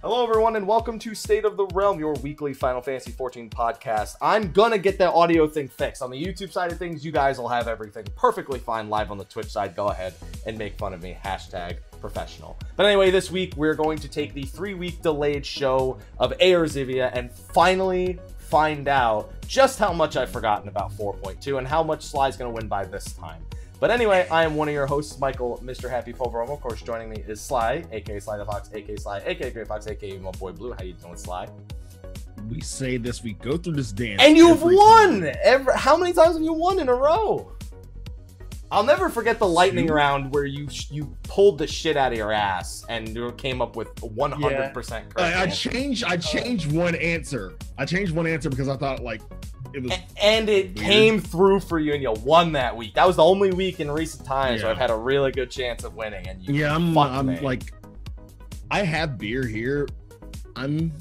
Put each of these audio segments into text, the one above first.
Hello everyone and welcome to State of the Realm, your weekly Final Fantasy XIV podcast. I'm gonna get that audio thing fixed. On the YouTube side of things, you guys will have everything perfectly fine. Live on the Twitch side, go ahead and make fun of me. Hashtag professional. But anyway, this week we're going to take the 3-week delayed show of Eorzivia and finally find out just how much I've forgotten about 4.2 and how much Sly's gonna win by this time. But anyway, I am one of your hosts, Michael, Mr. Happy Fulverum. Of course, joining me is Slyh, aka Slythefox, aka Slyh, aka Greyfox, aka my boy Blue. How you doing, Slyh? We say this, we go through this dance. And you've won! How many times have you won in a row? I'll never forget the lightning round where you pulled the shit out of your ass and you came up with 100% correct. I changed one answer. I changed one answer because I thought like it was and it came through for you and you won that week. That was the only week in recent times where I've had a really good chance of winning and you I'm like I have beer here. I'm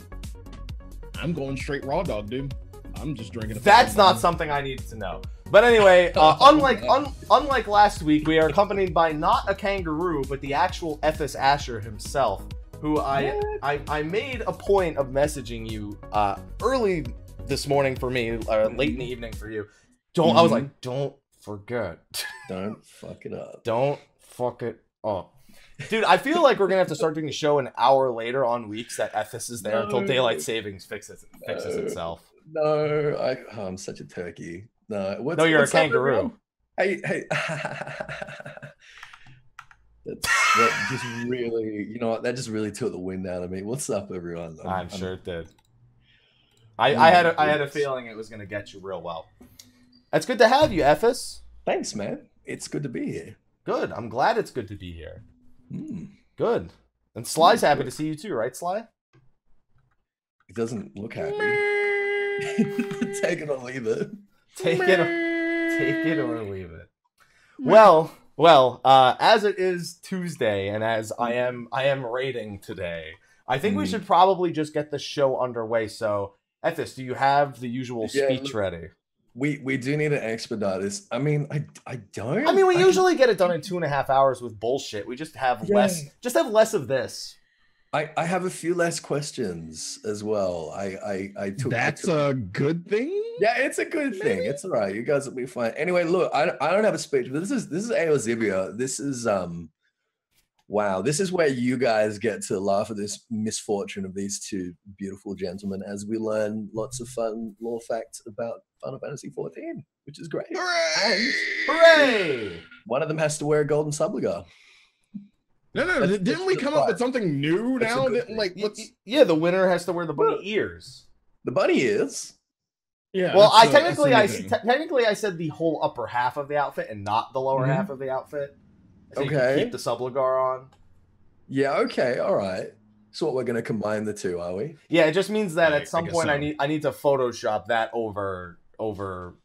going straight raw dog, dude. I'm just drinking a That's not something I needed to know. But anyway, unlike last week, we are accompanied by not a kangaroo, but the actual Ethys Asher himself, who I made a point of messaging you early this morning for me, late in the evening for you. I was like, don't forget. Don't fuck it up. Don't fuck it up. Dude, I feel like we're going to have to start doing the show an hour later on weeks that Ethys is there until Daylight Savings fixes itself. No, I'm such a turkey. No, you're a kangaroo. Hey. that just really, you know what? That just really took the wind out of me. What's up, everyone? I'm sure it did. I had a feeling it was going to get you real well. It's good to have you, Ethys. Thanks, man. It's good to be here. Good. I'm glad it's good to be here. Good. And Sly's happy to see you too, right, Slyh? He doesn't look happy. Take it or leave it. Take it or leave it. Well, as it is Tuesday and as I am raiding today, I think we should probably just get the show underway. So, Ethys, do you have the usual speech ready? We do need to expedite this. I mean, I don't. I mean, we usually get it done in 2.5 hours with bullshit. We just have less. Just have less of this. I have a few less questions as well. I took. That's a good thing. Yeah, it's a good thing. It's all right. You guys will be fine. Anyway, look, I don't have a speech, but this is Eorzivia. This is wow. This is where you guys get to laugh at this misfortune of these two beautiful gentlemen as we learn lots of fun lore facts about Final Fantasy XIV, which is great. Hooray! Hooray! One of them has to wear a golden subligar. No. Didn't we come up with something new now? Yeah, the winner has to wear the bunny ears. The bunny ears? Yeah. Well, technically I said the whole upper half of the outfit and not the lower half of the outfit. So you can keep the subligar on. Yeah. Okay. All right. So what, we're going to combine the two, are we? Yeah. It just means that at some point I need to Photoshop that over Louis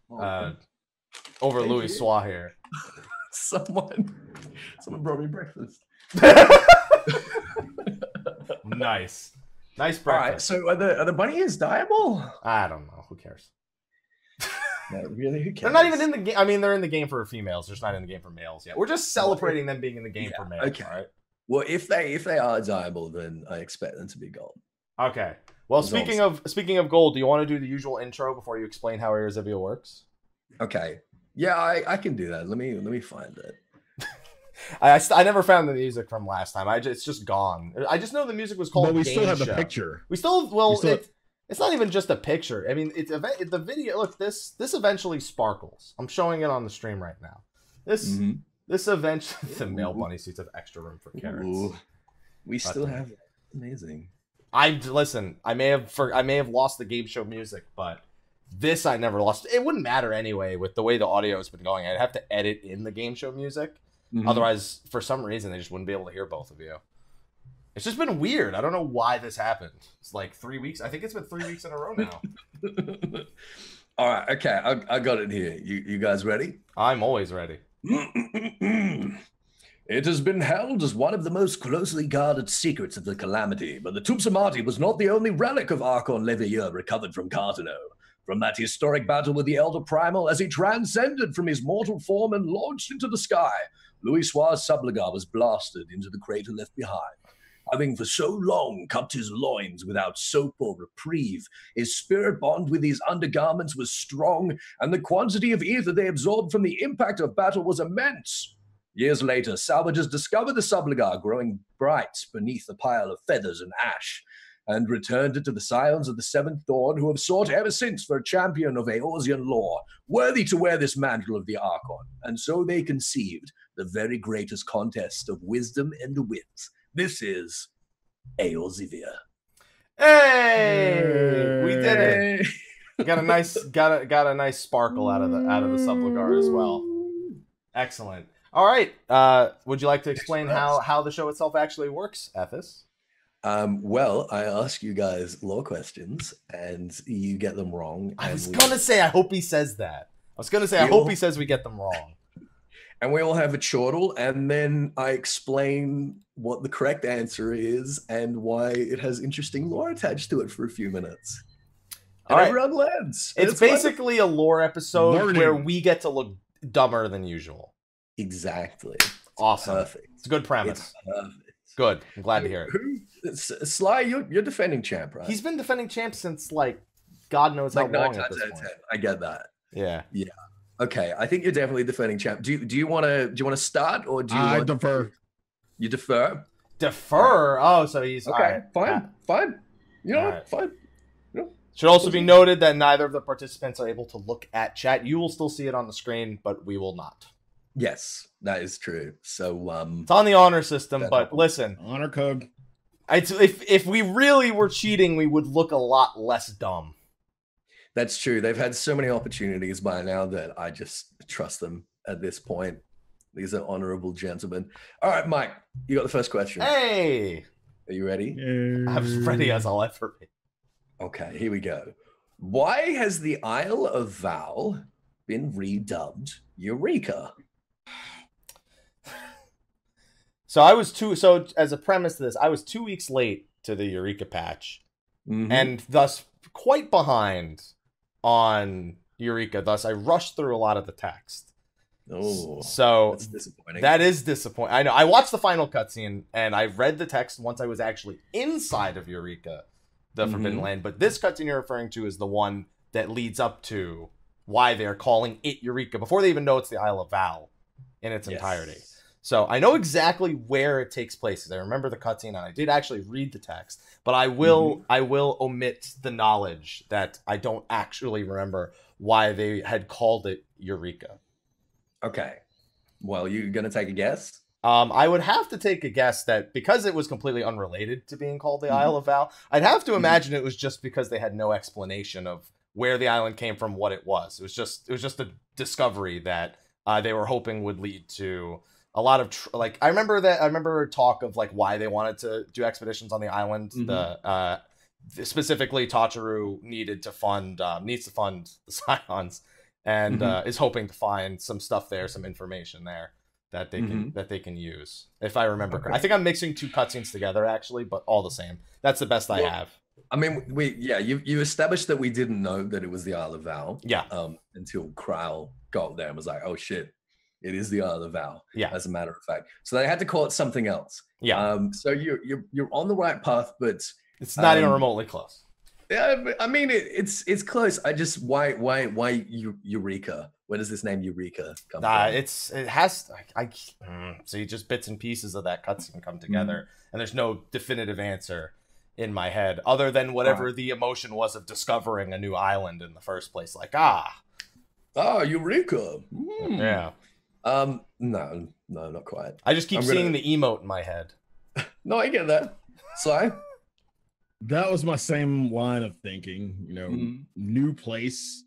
Swa here. Someone brought me breakfast. Nice breakfast. All right, so are the bunny ears dyeable? I don't know. Who cares? No, really, who cares? They're not even in the game. I mean, they're in the game for females. They're just not in the game for males yet. We're just celebrating them being in the game for males. Okay. Right? Well, if they are dyeable, then I expect them to be gold. Okay. Well, speaking of gold, do you want to do the usual intro before you explain how Eorzivia works? Okay. Yeah, I can do that. Let me find it. I never found the music from last time. It's just gone. I just know the music was called. But we Game still have Show. the picture. It's not even just a picture. I mean, the video. Look, this eventually sparkles. I'm showing it on the stream right now. This eventually the male bunny suits have extra room for carrots. Ooh. We still have it. Amazing. Listen. I may have lost the game show music, but this I never lost. It wouldn't matter anyway with the way the audio has been going. I'd have to edit in the game show music. Otherwise, for some reason, they just wouldn't be able to hear both of you. It's just been weird. I don't know why this happened. It's like 3 weeks. I think it's been 3 weeks in a row now. All right. Okay. I got it here. You guys ready? I'm always ready. It has been held as one of the most closely guarded secrets of the Calamity, but the Tubes Amati was not the only relic of Archon Levier recovered from Cartano. From that historic battle with the Elder Primal, as he transcended from his mortal form and launched into the sky, Louis Suar's subligar was blasted into the crater left behind. Having for so long cupped his loins without soap or reprieve, his spirit bond with these undergarments was strong, and the quantity of ether they absorbed from the impact of battle was immense. Years later, salvagers discovered the subligar growing bright beneath a pile of feathers and ash, and returned it to the scions of the Seventh Dawn, who have sought ever since for a champion of Eorzian lore, worthy to wear this mantle of the Archon. And so they conceived the very greatest contest of wisdom and wit. This is Eorzivia. Hey, we did it. Got a nice sparkle out of the subligar as well. Excellent. All right. Would you like to explain how the show itself actually works, Ethys? Well, I ask you guys lore questions, and you get them wrong. I was gonna say, I hope he says that. I hope he says we get them wrong. And we all have a chortle, and then I explain what the correct answer is and why it has interesting lore attached to it for a few minutes. And everyone learns. It's basically a lore episode where we get to look dumber than usual. Exactly. Awesome. Perfect. It's a good premise. Good. I'm glad to hear it. Sly, you're defending champ, right? He's been defending champ since, like, God knows how long at this point. I get that. Yeah. Yeah. Okay. I think you're definitely defending champ. Do you want to start, or do you want defer? You defer? Defer? Oh, so he's... Okay, fine. Fine. You know, right. Fine. You know. Should also be noted that neither of the participants are able to look at chat. You will still see it on the screen, but we will not. Yes, that is true. So it's on the honor system, but listen, honor code. If we really were cheating, we would look a lot less dumb. That's true. They've had so many opportunities by now that I just trust them at this point. These are honorable gentlemen. All right, Mike, you got the first question. Hey, are you ready? I'm as ready as I'll ever be. Okay, here we go. Why has the Isle of Val been redubbed Eureka? So as a premise to this, I was 2 weeks late to the Eureka patch, and thus quite behind on Eureka. Thus, I rushed through a lot of the text. Oh, so that's disappointing. That is disappointing. I know. I watched the final cutscene, and I read the text once I was actually inside of Eureka, the Forbidden Land. But this cutscene you're referring to is the one that leads up to why they're calling it Eureka, before they even know it's the Isle of Val in its entirety. So I know exactly where it takes place, because I remember the cutscene, and I did actually read the text. But I will omit the knowledge that I don't actually remember why they had called it Eureka. Okay. Well, you gonna take a guess? I would have to take a guess that because it was completely unrelated to being called the Isle of Val, I'd have to imagine it was just because they had no explanation of where the island came from, what it was. It was just a discovery that they were hoping would lead to a lot of I remember talk of like why they wanted to do expeditions on the island. Specifically, Tacharu needs to fund the Scions, and is hoping to find some stuff there, some information there that they can use. If I remember correctly, I think I'm mixing two cutscenes together actually, but all the same, that's the best I have. I mean, you established that we didn't know that it was the Isle of Val. Yeah. Until Krile got there and was like, oh shit, it is the Isle of Val. Yeah. As a matter of fact. So they had to call it something else. Yeah. So you're on the right path, but it's not even remotely close. Yeah, I mean it's close. I just why Eureka? Where does this name Eureka come from? See, just bits and pieces of that cutscene come together, and there's no definitive answer in my head other than whatever the emotion was of discovering a new island in the first place. Like Eureka. Yeah. No, not quite. I just keep seeing the emote in my head. No, I get that. Sly? That was my same line of thinking. You know, new place,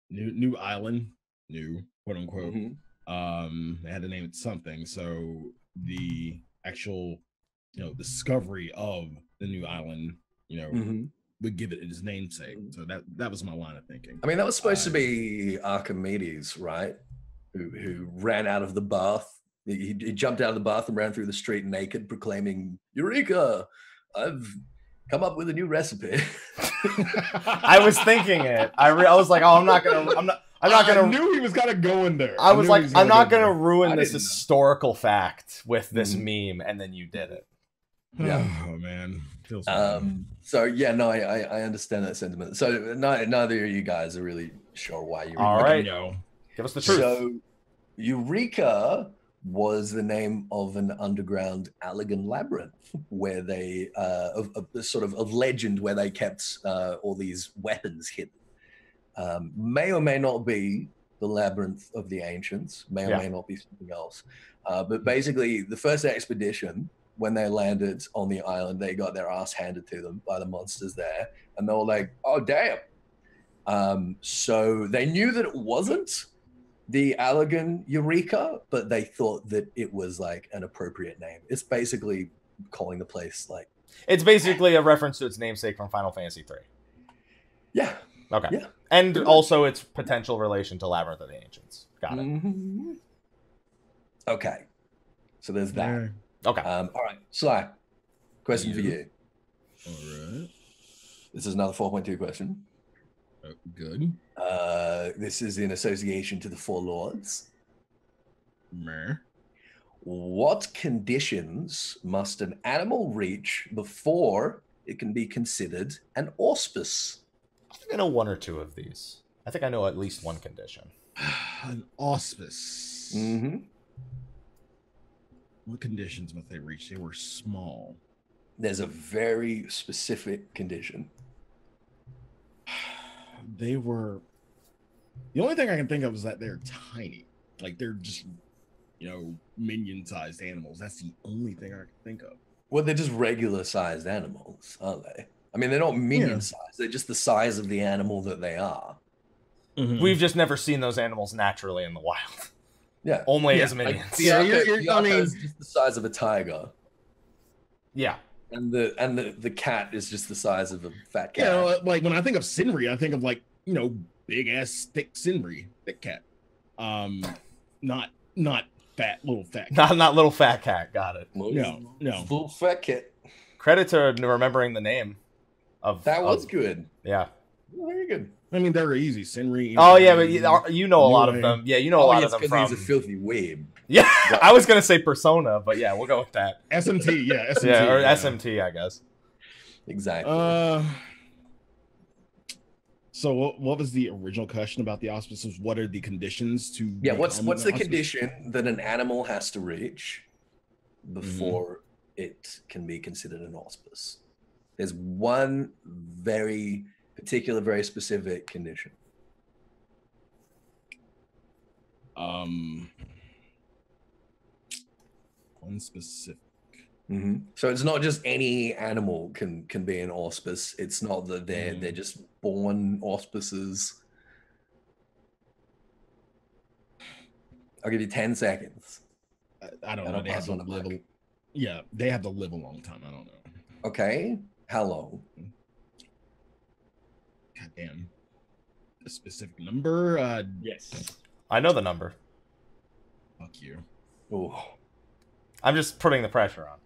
new island, new quote unquote. They had to name it something. So the actual, discovery of the new island, would give it its namesake. So that was my line of thinking. I mean, that was supposed to be Archimedes, right? Who ran out of the bath. He jumped out of the bath and ran through the street naked, proclaiming, "Eureka! I've come up with a new recipe." I was thinking it. I was like, "Oh, I'm not gonna." I knew he was gonna go in there. I was like, "I'm not gonna ruin this historical fact with this meme," and then you did it. Yeah. Oh man. Feels so yeah, no, I understand that sentiment. So neither of you guys are really sure why you. All right. No. Give us the truth. So Eureka was the name of an underground Allegan labyrinth where they sort of a legend where they kept all these weapons hidden. May or may not be the labyrinth of the ancients, may or may not be something else. But basically, the first expedition, when they landed on the island, they got their ass handed to them by the monsters there, and they were like, "Oh damn!" So they knew that it wasn't the Allegan Eureka, but they thought that it was like an appropriate name. It's basically calling the place like. It's basically a reference to its namesake from Final Fantasy III. Yeah. Okay. Yeah. And also its potential relation to Labyrinth of the Ancients. Got it. Mm-hmm. Okay. So there's that. Okay. All right. Slyh, question for you. All right. This is another 4.2 question. Good. This is in association to the Four Lords. Meh. What conditions must an animal reach before it can be considered an auspice? I think I know one or two of these. I think I know at least one condition. An auspice. Mm-hmm. What conditions must they reach? They were small. There's a very specific condition. They were. The only thing I can think of is that they're tiny. Like they're just, minion-sized animals. That's the only thing I can think of. Well, they're just regular-sized animals, aren't they? I mean, they're not minion-sized. They're just the size of the animal that they are. Mm-hmm. We've just never seen those animals naturally in the wild. Yeah. Only as minions. It's just the size of a tiger. Yeah. And the cat is just the size of a fat cat. Yeah, like when I think of Sinri, I think of big ass thick Sinri, thick cat. Not fat little fat cat. Not little fat cat. Got it. No. Little fat cat. Credit to remembering the name of that was good. Yeah. Very good. I mean, they're easy. Sinri. Oh yeah, but you know a lot of them. Yeah, you know a lot of them from. He's a filthy weeb. Yeah, I was gonna say Persona, but yeah, we'll go with that. SMT, yeah, SMT, yeah, or SMT, I guess. Exactly. So what was the original question about the auspices? What are the conditions to? Yeah, what's the condition that an animal has to reach before it can be considered an auspice? There's one very particular, very specific condition. One specific. So it's not just any animal can be an auspice. It's not that they're just born auspices. I'll give you 10 seconds. I don't know. They have to live. Yeah, they have to live a long time. I don't know. Okay, how long? God damn. A specific number? Yes. I know the number. Fuck you. Oh. I'm just putting the pressure on.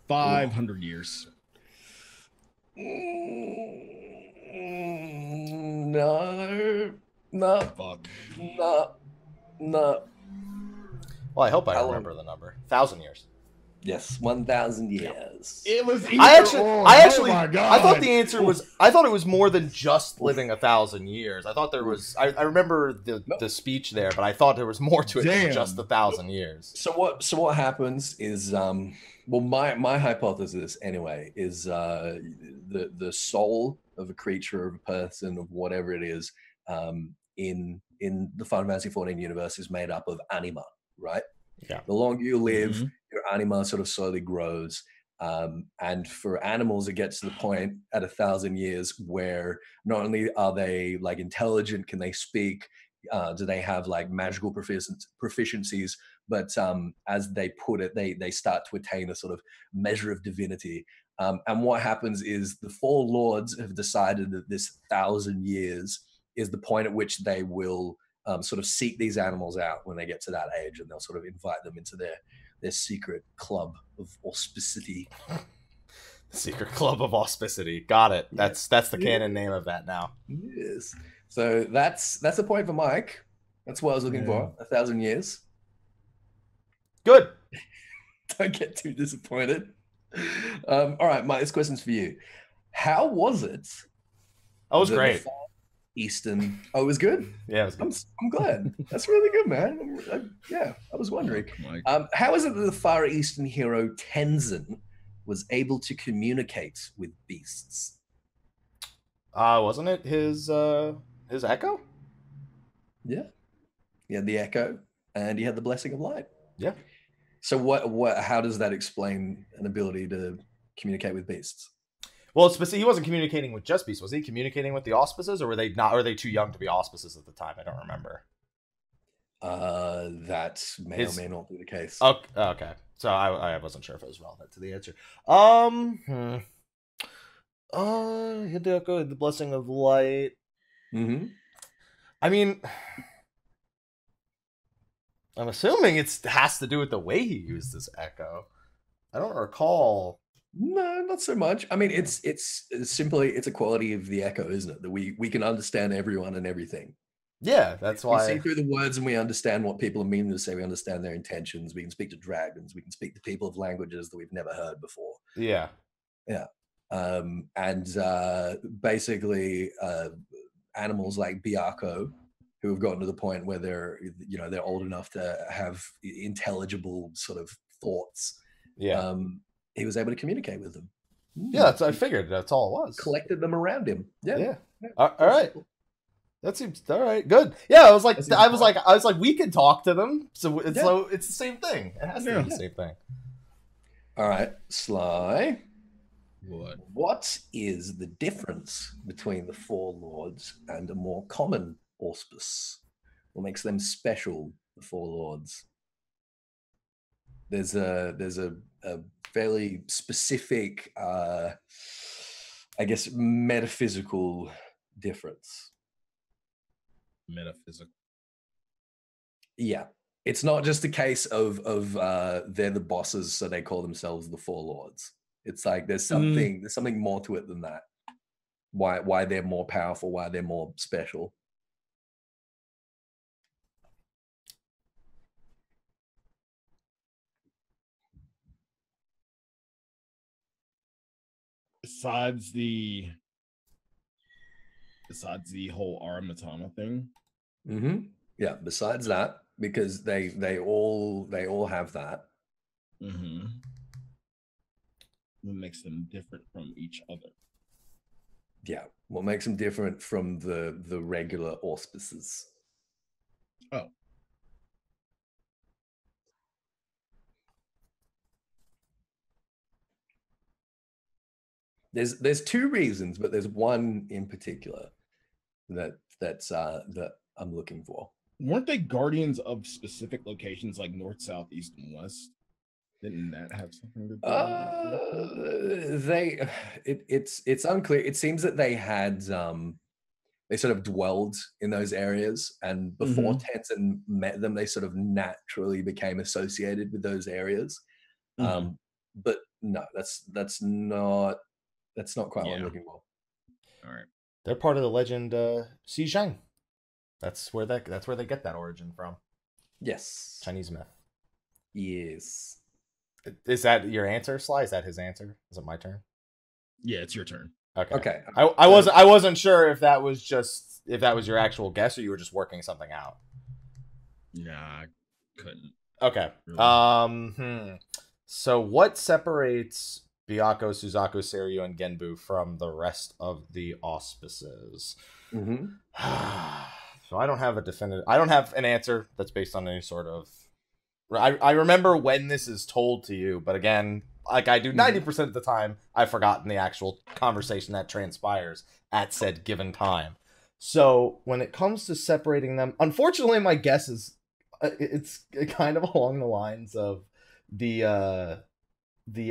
500 years. No. Fuck. No. Well, I hope I remember the number. 1,000 years. Yes, 1,000 years. It was. I actually, oh my God. I thought the answer was. I thought it was more than just living 1,000 years. I thought there was. I remember the speech there, but I thought there was more to it than just 1,000 years. So what happens is, well, my hypothesis anyway is the soul of a creature, of a person, of whatever it is, in the Final Fantasy XIV universe is made up of anima, right? Yeah. The longer you live, your anima sort of slowly grows. And for animals, it gets to the point at 1,000 years where not only are they like intelligent, can they speak, do they have like magical proficiencies, but as they put it, they start to attain a sort of measure of divinity. And what happens is the Four Lords have decided that this 1,000 years is the point at which they will sort of seek these animals out when they get to that age, and they'll sort of invite them into their secret club of auspicity. Secret club of auspicity. Got it. That's the canon name of that now. Yes. So that's a point for Mike. That's what I was looking for. 1,000 years. Good. Don't get too disappointed. All right, Mike, this question's for you. How was it? Oh, it was great. Eastern. Oh, it was good. Yeah, it was good. I'm glad. That's really good, man. I was wondering. How is it that the Far Eastern hero Tenzin was able to communicate with beasts? Wasn't it his echo? Yeah. He had the echo, and he had the blessing of light. Yeah. So what? How does that explain an ability to communicate with beasts? Well, he wasn't communicating with just beasts. Was he communicating with the auspices, or were they not? Or were they too young to be auspices at the time? I don't remember. That may or may not be the case. Okay. So I wasn't sure if it was relevant to the answer. He had to echo the blessing of light. Mm-hmm. I mean, I'm assuming it has to do with the way he used this echo. I don't recall. No, not so much. I mean, it's simply a quality of the echo, isn't it? That we can understand everyone and everything. Yeah, that's why we see through the words and we understand what people are meaning to say. We understand their intentions. We can speak to dragons. We can speak to people of languages that we've never heard before. Yeah. Basically, animals like Byakko, who have gotten to the point where they're old enough to have intelligible sort of thoughts. Yeah. He was able to communicate with them. Yeah, I figured that's all it was. Collected them around him. Yeah. All right. That seems all right. Good. Yeah, I was like, we can talk to them. So it's the same thing. It has to be the same thing. All right, Sly. What? What is the difference between the Four Lords and a more common auspice? What makes them special, the Four Lords? There's a fairly specific, I guess, metaphysical difference. Metaphysical. Yeah. It's not just a case of they're the bosses, so they call themselves the Four Lords. It's like there's something more to it than that. Why they're more powerful, why they're more special. Besides the whole Aramatama thing. Mm-hmm. Yeah, besides that, because they all have that. Mm-hmm. What makes them different from each other? Yeah, what makes them different from the regular auspices? Oh. There's two reasons, but there's one in particular that I'm looking for. Weren't they guardians of specific locations like north, south, east, and west? Didn't that have something to do with it? It's unclear. It seems that they had they sort of dwelled in those areas, and before Tenzin met them, they sort of naturally became associated with those areas. But no, that's not quite what I'm looking for. All right. They're part of the legend Xizhang. That's where they get that origin from. Yes. Chinese myth. Yes. Is that your answer, Sly? Is that his answer? Is it my turn? Yeah, it's your turn. Okay. I wasn't sure if that was your actual guess or you were just working something out. Nah, I couldn't. Okay. Really. So what separates Byakko, Suzaku, Seiryu, and Genbu from the rest of the auspices? Mm-hmm. So I don't have an answer that's based on any sort of. I remember when this is told to you, but again, like I do 90% of the time, I've forgotten the actual conversation that transpires at said given time. So when it comes to separating them, unfortunately, my guess is it's kind of along the lines of the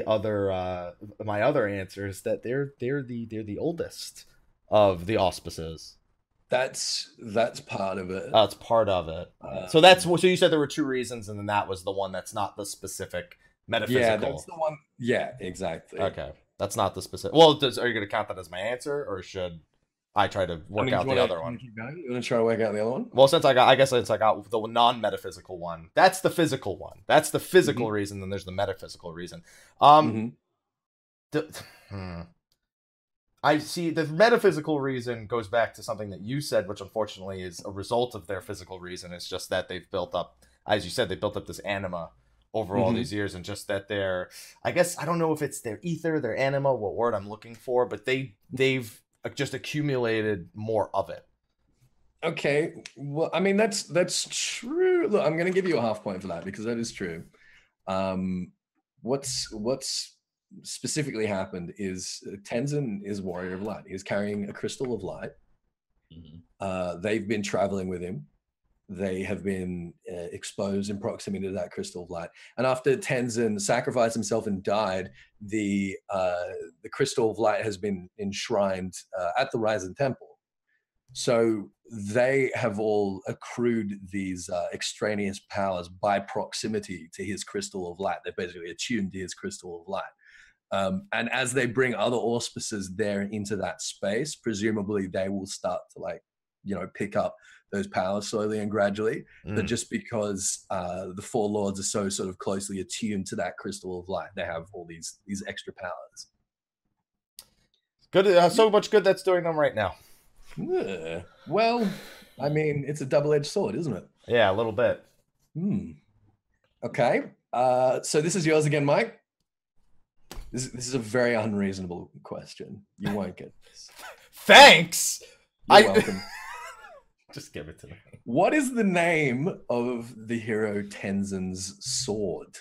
other my other answer is that they're the oldest of the auspices. That's part of it. That's part of it. So you said there were two reasons, and then that was the one that's not the specific metaphysical. Yeah, that's the one. Yeah, exactly. Okay, that's not the specific. Well, are you going to count that as my answer, or should I try to work out the other one? You want to try to work out the other one? Well, since I got the non-metaphysical one. That's the physical one. That's the physical reason. Then there's the metaphysical reason. I see the metaphysical reason goes back to something that you said, which unfortunately is a result of their physical reason. It's just that they've built up, as you said, they built up this anima over all these years, and just that they're, I guess, I don't know if it's their ether, their anima, what word I'm looking for, but they've just accumulated more of it. Okay, well, I mean, that's true. Look, I'm going to give you a half point for that because that is true. What's specifically happened is Tenzin is Warrior of Light. He's carrying a crystal of light. They've been traveling with him. They have been exposed in proximity to that crystal of light. And after Tenzin sacrificed himself and died, the crystal of light has been enshrined at the Ryzen Temple. So they have all accrued these extraneous powers by proximity to his crystal of light. They're basically attuned to his crystal of light. And as they bring other auspices there into that space, presumably they will start to pick up those powers slowly and gradually. But just because the four lords are so sort of closely attuned to that crystal of light, they have all these extra powers. Good, so much good that's doing them right now. Well, I mean, it's a double-edged sword, isn't it? Yeah, a little bit. Okay. So this is yours again, Mike. This is a very unreasonable question. You won't get this. Thanks. You're welcome. Just give it to me. What is the name of the hero Tenzin's sword?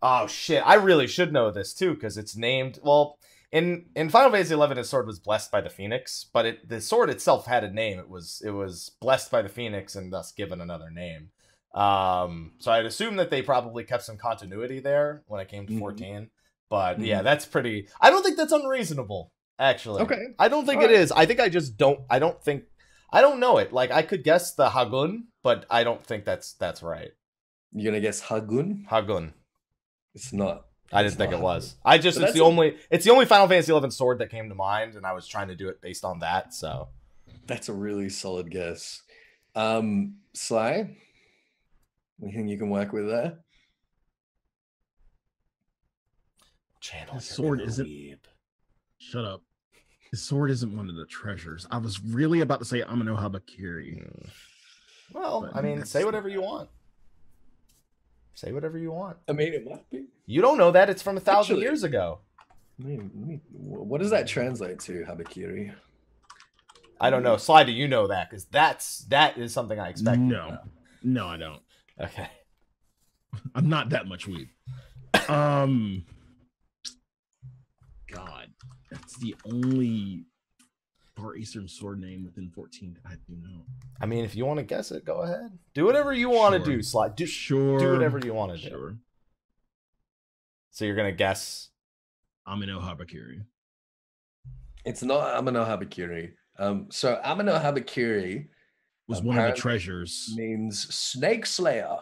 Oh shit! I really should know this too because it's named. Well, in Final Fantasy XI, his sword was blessed by the Phoenix, but the sword itself had a name. It was blessed by the Phoenix and thus given another name. So I'd assume that they probably kept some continuity there when it came to 14. But yeah, that's pretty. I don't think that's unreasonable. Actually, okay. I don't think it is. I think I just don't. I don't know it. Like I could guess the Hagun, but I don't think that's right. You're gonna guess Hagun? Hagun. It's not. I didn't think it was. It's the only Final Fantasy XI sword that came to mind, and I was trying to do it based on that. So that's a really solid guess. Slyh, anything you can work with there? His sword isn't. Shut up. His sword isn't one of the treasures. I was really about to say Amino Habakiri. Well, I mean, say whatever you want. Say whatever you want. I mean, it might be. You don't know that. It's from 1,000 years ago. What does that translate to, Habakiri? I don't know. Slyh, do you know that? Because that is something I expect. No, I don't. Okay. I'm not that much weeb. God, that's the only Far Eastern sword name within 14 that I do know. I mean, if you want to guess it, go ahead. Do whatever you want to do, Slyh. Do whatever you want to do. So you're going to guess? Amino Habakiri. It's not Amino Habakiri. So Amino Habakiri was one of the treasures. Means snake slayer.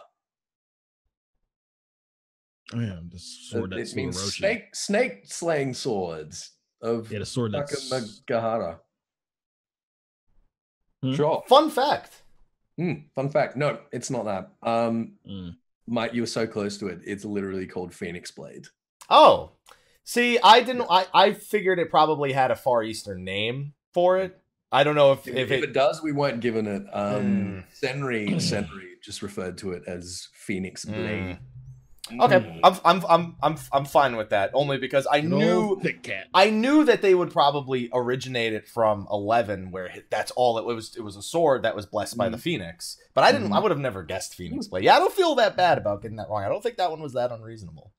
Oh yeah, the sword that means snake slaying swords of the sword that's Gahara. Sure. Fun fact. Fun fact. No, it's not that. Mike, you were so close to it. It's literally called Phoenix Blade. Oh, see, I didn't. I figured it probably had a Far Eastern name for it. I don't know if it does. We weren't given it. Senri just referred to it as Phoenix Blade. Okay, I'm fine with that. Only because I knew that they would probably originate it from 11, where that's all it was. It was a sword that was blessed by the Phoenix. But I didn't. I would have never guessed Phoenix Blade. Yeah, I don't feel that bad about getting that wrong. I don't think that one was that unreasonable.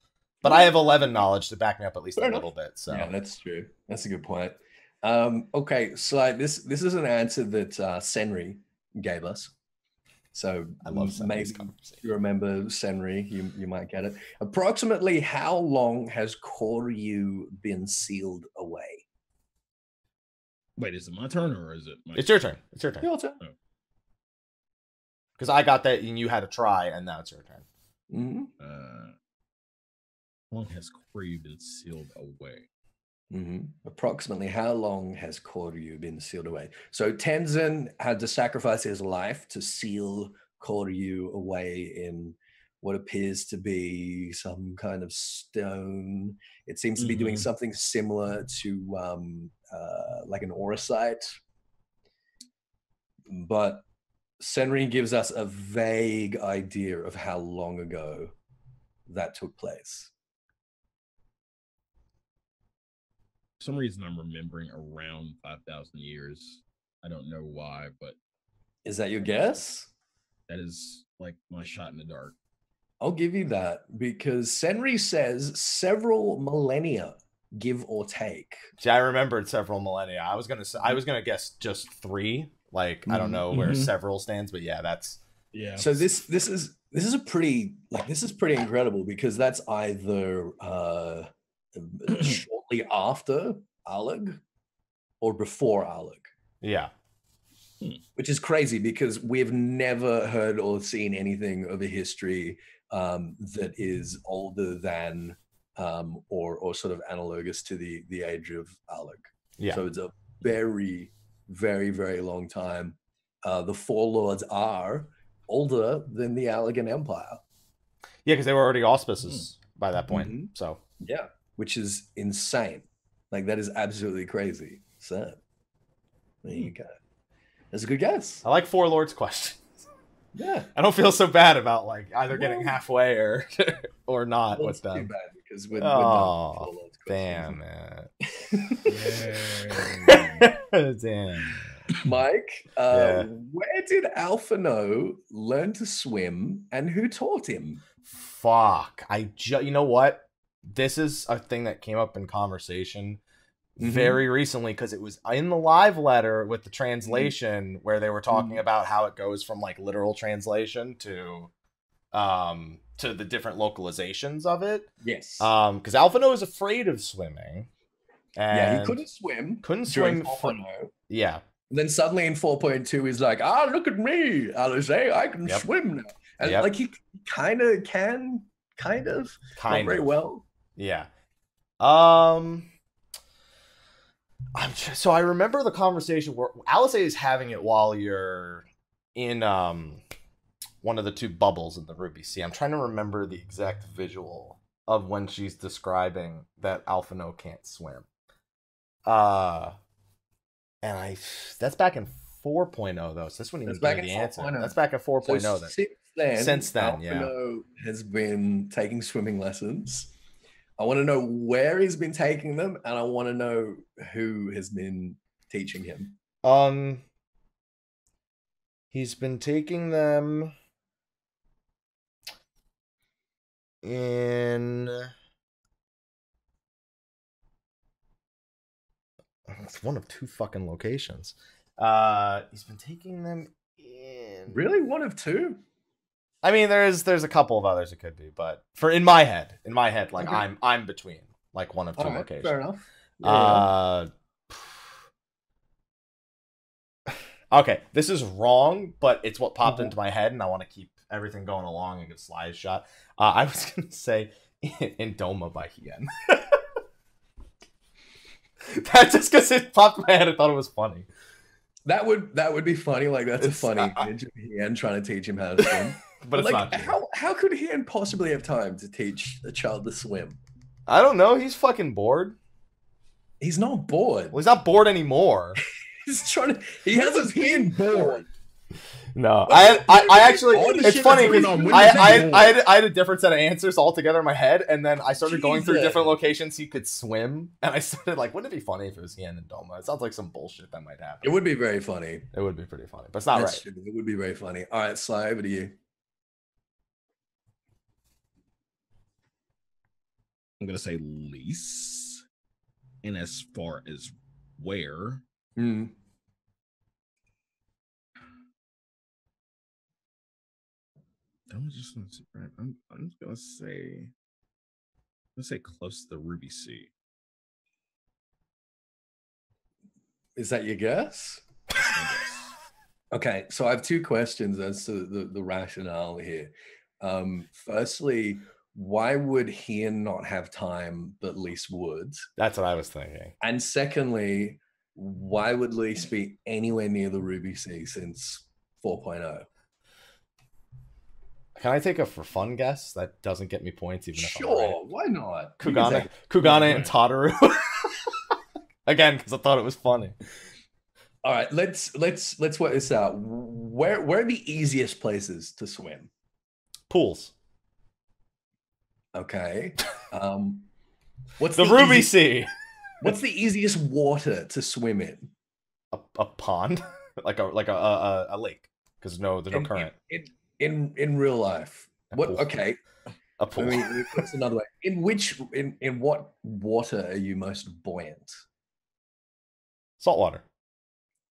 But I have 11 knowledge to back me up at least a little bit. So yeah, that's true. That's a good point. Okay, so this is an answer that Senri gave us. So I love maybe you remember Senri, you might get it. Approximately how long has Koryu been sealed away? Wait, is it my turn or is it? It's your turn. It's your turn. Your turn. Because I got that and you had to try, and now it's your turn. How long has Koryu been sealed away? Approximately how long has Koryu been sealed away? So Tenzin had to sacrifice his life to seal Koryu away in what appears to be some kind of stone. It seems to be doing something similar to like an auracite. But Senri gives us a vague idea of how long ago that took place. For some reason, I'm remembering around 5,000 years. I don't know why, but... Is that your guess? That is like my shot in the dark. I'll give you that, because Senri says several millennia, give or take. See, I remembered several millennia. I was gonna guess just 3. Like, I don't know where several stands, but yeah, that's... Yeah. So this is a pretty, like, this is pretty incredible, because that's either shortly after Alleg or before Alleg. Yeah. Which is crazy, because we've never heard or seen anything of a history that is older than or sort of analogous to the age of Alleg. Yeah. So it's a very, very, very long time. The Four Lords are older than the Allegan Empire. Yeah, because they were already auspices by that point. So yeah, which is insane. Like, that is absolutely crazy. So there you go. That's a good guess. I like Four Lords questions. Yeah, I don't feel so bad about like either getting halfway or not with them. Too bad, because we're done with Four Lords damn it. Damn. Mike, where did Alphino learn to swim, and who taught him? Fuck. You know what? This is a thing that came up in conversation very recently, because it was in the live letter with the translation where they were talking about how it goes from like literal translation to the different localizations of it. Yes. Because Alphino is afraid of swimming. And he couldn't swim. Yeah. Then suddenly in 4.2, he's like, look at me, Alice, I can swim now. And like, he kind of can, not very well. Yeah. So I remember the conversation where Alice is having it while you're in one of the 2 bubbles in the Ruby Sea. I'm trying to remember the exact visual of when she's describing that Alphino can't swim. And that's back in 4.0 though. So this wouldn't even be the answer. That's back at 4.0. So since then, Alphino has been taking swimming lessons. I want to know where he's been taking them, and I want to know who has been teaching him. He's been taking them in... It's one of 2 fucking locations. He's been taking them in... Really? One of 2? I mean, there's a couple of others it could be, but in my head, like okay. I'm between like one of 2 locations. Fair enough. Okay, this is wrong, but it's what popped into my head, and I want to keep everything going along and get Sly's shot. I was gonna say in Doma by Hien. That's just because it popped in my head. I thought it was funny. That would be funny. Like, that's a funny image of Hien trying to teach him how to swim. But it's like, not. How could Hien possibly have time to teach a child to swim? I don't know. He's fucking bored. He's not bored. Well, he's not bored anymore. He's trying to. He hasn't been bored. No, I actually. It's funny. I had a different set of answers altogether in my head, and then I started going through different locations he could swim, and I started like, wouldn't it be funny if it was Hien and Doma? It sounds like some bullshit that might happen. It would be very funny. It would be pretty funny, but it's not right. It would be very funny. All right, Sly, over to you. I'm gonna say lease, and as far as where, I'm just gonna say, let's say close to the Ruby Sea. Is that your guess? Okay, so I have 2 questions as to the rationale here. Firstly, why would Hien not have time but Lys would? That's what I was thinking. And secondly, why would Lys be anywhere near the Ruby Sea since 4.0? Can I take a for fun guess that doesn't get me points? Even if I'm right? Why not? Kugane and Tataru. Again, because I thought it was funny. All right, let's work this out. Where are the easiest places to swim? Pools. Okay. What's the Ruby Sea? What's the easiest water to swim in? A pond, like a lake, because there's no current. In real life, what? Pool. Okay. A pool. I mean, that's another way. In what water are you most buoyant? Saltwater.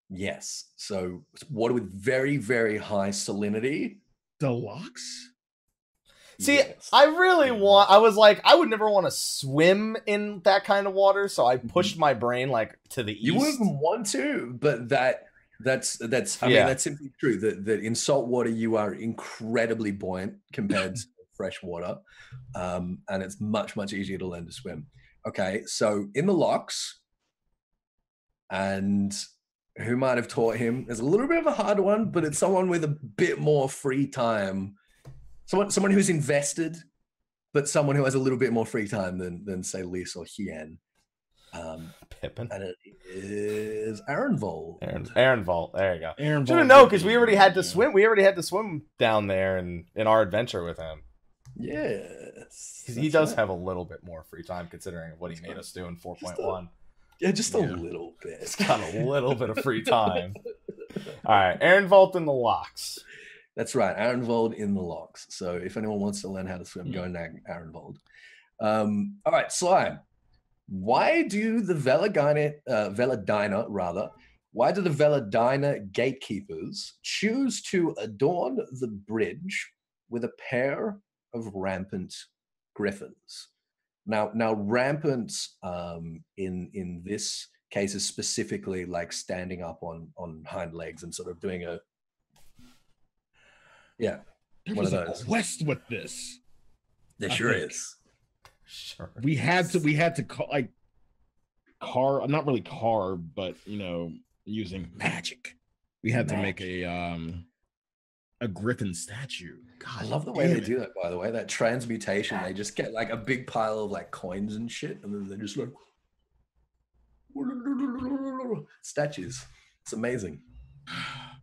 Yes. So water with very, very high salinity. The locks? See, Yes. I was like, I would never want to swim in that kind of water, so I pushed my brain like to the east. You wouldn't want to, but that's I mean, that's simply true. That in salt water you are incredibly buoyant compared to fresh water, and it's much easier to learn to swim. Okay, so in the locks, and who might have taught him? There's a little bit of a hard one, but it's someone with a bit more free time. Someone who's invested, but someone who has a little bit more free time than say Lys or Hien. Pippin. And it is Arenvold. Arenvold. There you go. Arenvold. Should have known because we already had to swim. We already had to swim down there in our adventure with him. Yes. He does have a little bit more free time considering what he made us do in 4.1. Yeah, just a little bit. It's got a little bit of free time. All right, Arenvold in the locks. That's right, Arenvold in the locks. So if anyone wants to learn how to swim, go and Arenvold. All right, Slyh. Why do the Veladina gatekeepers choose to adorn the bridge with a pair of rampant griffins? Now rampant in this case is specifically like standing up on hind legs and sort of doing a one of those. Quest with this. There sure is. Sure. We had to carve, not really carve, but using magic. We had to make a griffin statue. God, I love the way they do that, by the way. That transmutation, they just get like a big pile of like coins and shit, and then they're just like statues. It's amazing.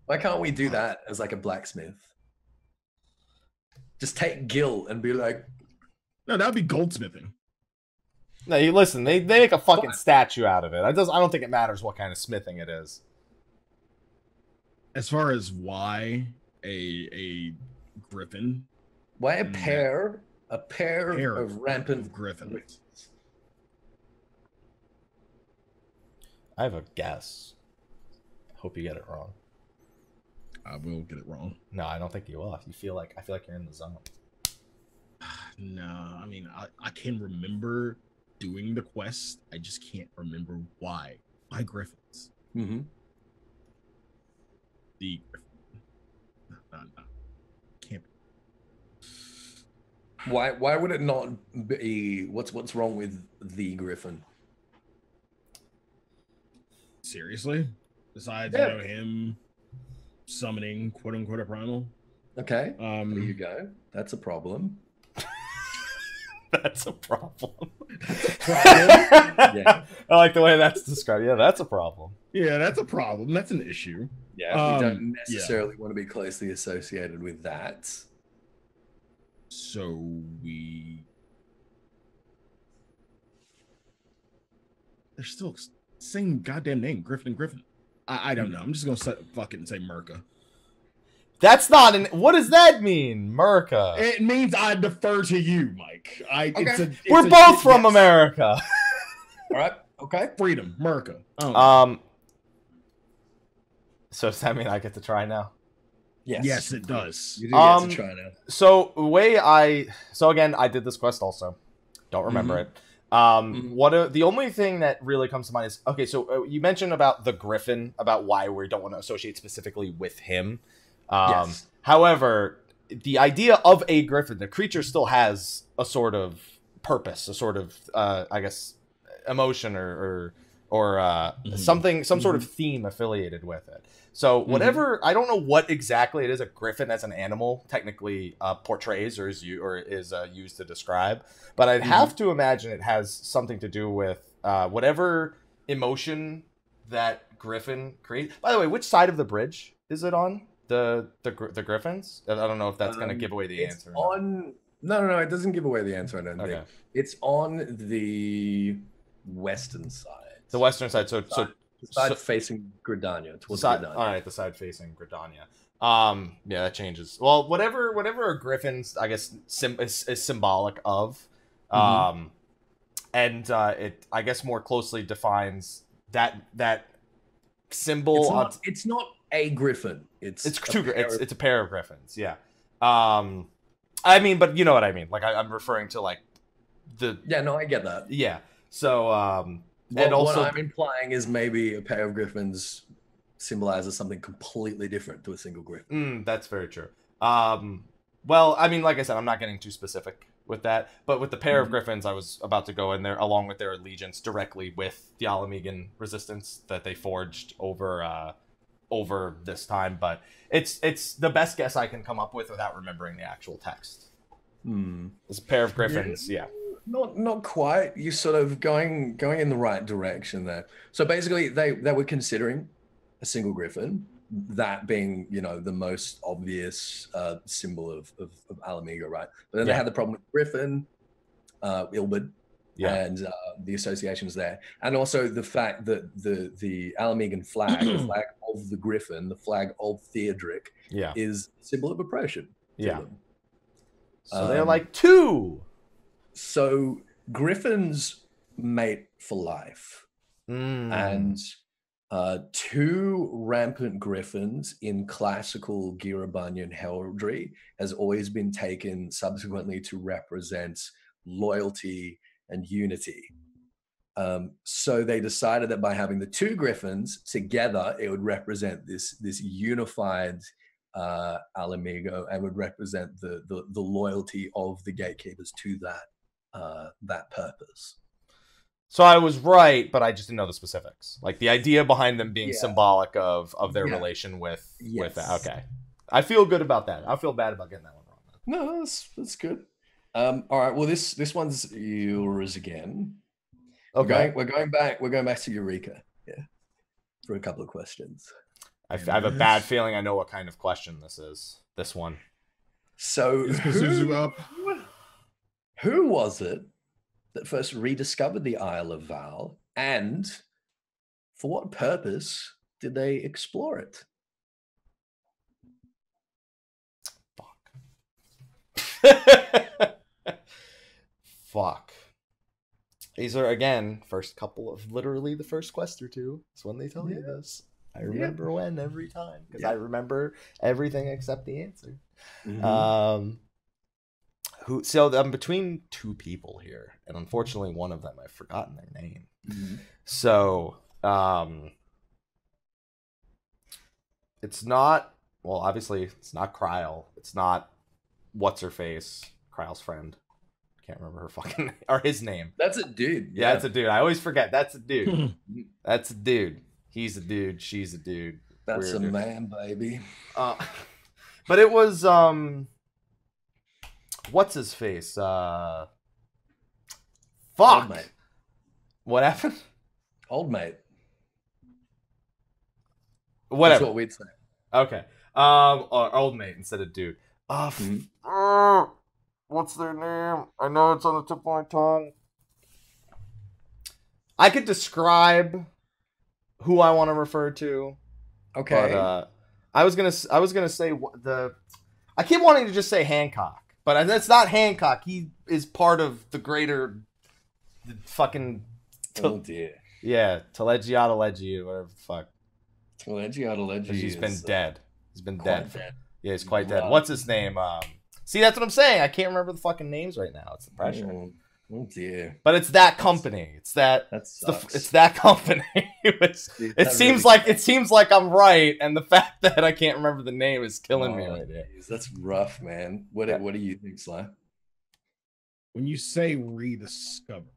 Why can't we do that as like a blacksmith? Just take Gil and be like, no, that would be goldsmithing. No, you listen. They make a fucking statue out of it. I don't think it matters what kind of smithing it is. As far as why a griffin, why a pair of rampant griffins? I have a guess. Hope you get it wrong. I will get it wrong. No, I don't think you will. I feel like you're in the zone. No, I mean I can remember doing the quest. I just can't remember why. Why griffins? Mm-hmm. The griffin. No. Can't be. Why would it not be? What's wrong with the griffin? Seriously? Besides him summoning quote unquote a primal. Okay. There you go. That's a problem. That's a problem. That's a problem. Yeah. I like the way that's described. Yeah, that's a problem. Yeah, that's a problem. That's an issue. Yeah, we don't necessarily want to be closely associated with that. So they're still same goddamn name, Griffin. I don't know. I'm just gonna fucking say Merca. That's not an. What does that mean, Merca? It means I defer to you, Mike. We're both from America. All right. Okay. Freedom, Merca. So does that mean I get to try now? Yes. Yes, it does. You do get to try now. So again, I did this quest also. Don't remember it. The only thing that really comes to mind is, okay, so you mentioned about the Griffin, about why we don't want to associate specifically with him. Yes. However, the idea of a Griffin, the creature still has a sort of purpose, a sort of, I guess, emotion or or some sort of theme affiliated with it. So whatever, I don't know what exactly it is a griffin as an animal technically portrays or is used to describe, but I'd have to imagine it has something to do with whatever emotion that griffin creates. By the way, which side of the bridge is it on? The griffins? I don't know if that's going to give away the answer. No, it doesn't give away the answer, I don't think. It's on the western side. The western side, so facing Gridania, towards Gridania. All right, the side facing Gridania. Yeah, that changes. Well, whatever a griffin's, I guess, is symbolic of, and it, I guess, more closely defines that symbol. It's not a griffin. It's a pair of griffins. Yeah. I mean, but you know what I mean. Like I'm referring to like the. Yeah, no, I get that. Yeah. So and also what I'm implying is maybe a pair of griffins symbolizes something completely different to a single griffin. That's very true. Well, I mean, like I said, I'm not getting too specific with that, but with the pair of griffins, I was about to go in there along with their allegiance directly with the Alamegan resistance that they forged over this time. But it's the best guess I can come up with without remembering the actual text. This pair of griffins, yeah. Not quite. You're sort of going in the right direction there. So basically, they were considering a single griffin, that being, you know, the most obvious symbol of Alamega, right? But then they had the problem with griffin, Ilberd, and the associations there, and also the fact that the Alamegan flag, the flag of the griffin, the flag of Eadric, is a symbol of oppression. So they're like two. So griffins mate for life, and two rampant griffins in classical Girabunyan heraldry has always been taken subsequently to represent loyalty and unity. So they decided that by having the two griffins together, it would represent this unified Alamigo and would represent the loyalty of the gatekeepers to that purpose. So I was right, but I just didn't know the specifics. Like the idea behind them being symbolic of their relation with that. Okay. I feel good about that. I feel bad about getting that one wrong. No, that's good. All right. Well, this one's yours again. Okay. We're going back to Eureka. Yeah. For a couple of questions. I have a bad feeling I know what kind of question this is. This one. So who was it that first rediscovered the Isle of Val, and for what purpose did they explore it? Fuck. These are, again, literally the first quest or two. It's when they tell you this. I remember when every time, because I remember everything except the answer. So I'm between two people here, and unfortunately one of them I've forgotten their name. So it's not, well, obviously it's not Kryl. It's not what's her face, Kryl's friend. Can't remember her fucking name, or his name. That's a dude. Yeah, that's a dude. I always forget. That's a dude. That's a dude. He's a dude. She's a dude. That's a man, baby. But it was what's his face? Fuck. Old mate. What happened? Old mate. Whatever. That's what we'd say. Okay. Or old mate instead of dude. What's their name? I know it's on the tip of my tongue. I could describe who I want to refer to. Okay. But I was gonna say I keep wanting to just say Hancock, but that's not Hancock. He is part of the greater, fucking. Oh dear. Yeah, Telegiata Legi, whatever the fuck. Telegiata Legi. He's been dead. He's been dead. Dead. Yeah, he's quite dead. What's his name? See, that's what I'm saying. I can't remember the fucking names right now. It's the pressure. Oh dear. But it's that company. It's that. It's that company. It seems like I'm right, and the fact that I can't remember the name is killing me right there. That's rough, man. What do you think, Slyh? When you say rediscover,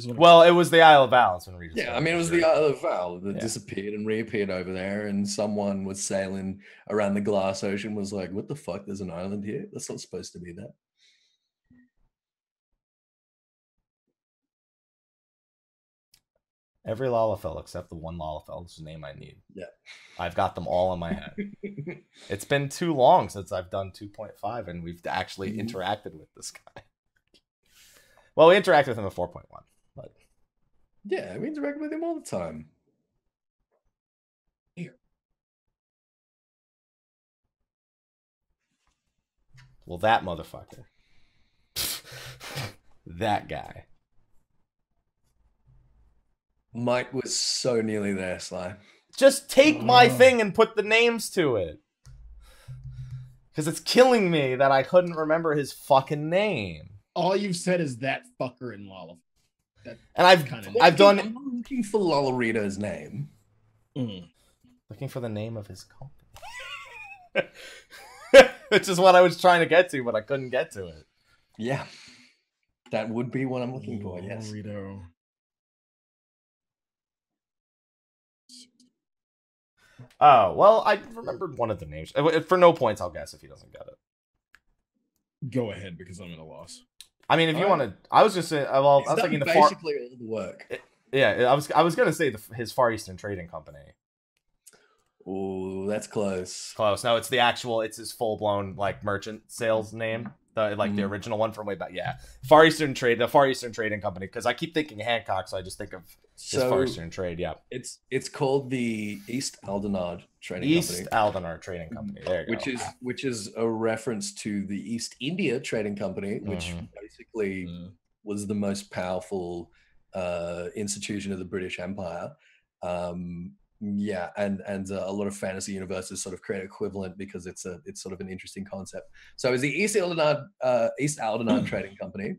Well, it was the Isle of Val. Yeah, I mean, it was the Isle of Val that disappeared and reappeared over there, and someone was sailing around the glass ocean, was like, what the fuck, there's an island here? That's not supposed to be there. Every Lalafell except the one Lalafell is the name I need. Yeah. I've got them all in my head. It's been too long since I've done 2.5 and we've actually interacted with this guy. Well, we interacted with him at 4.1. But... yeah, we interact with him all the time. Here. Well, that motherfucker. That guy. Mike was so nearly there, Sly. Just take my thing and put the names to it. Because it's killing me that I couldn't remember his fucking name. All you've said is that fucker in Lala. And I've done... I'm looking for Lolarito's name. Looking for the name of his company. Which is what I was trying to get to, but I couldn't get to it. Yeah. That would be what I'm looking for, yes. Lolarito. Oh, well, I remembered one of the names. For no points, I'll guess if he doesn't get it. Go ahead, because I'm at a loss. I mean, if you want to... I was just saying... Well, I was thinking basically all the work. Yeah, I was going to say his Far Eastern Trading Company. Oh, that's close. Close. No, it's the actual... It's his full-blown, like, merchant sales name. The original one from way back. Yeah. The Far Eastern Trading Company, because I keep thinking Hancock, so I just think of his Far Eastern Trade. Yeah. It's called the East Aldenard Trading Company. East Aldenard Trading Company. There you go. Which is a reference to the East India Trading Company, which basically was the most powerful institution of the British Empire. Yeah, and a lot of fantasy universes sort of create equivalent because it's sort of an interesting concept. So it's the East Aldenard Trading Company,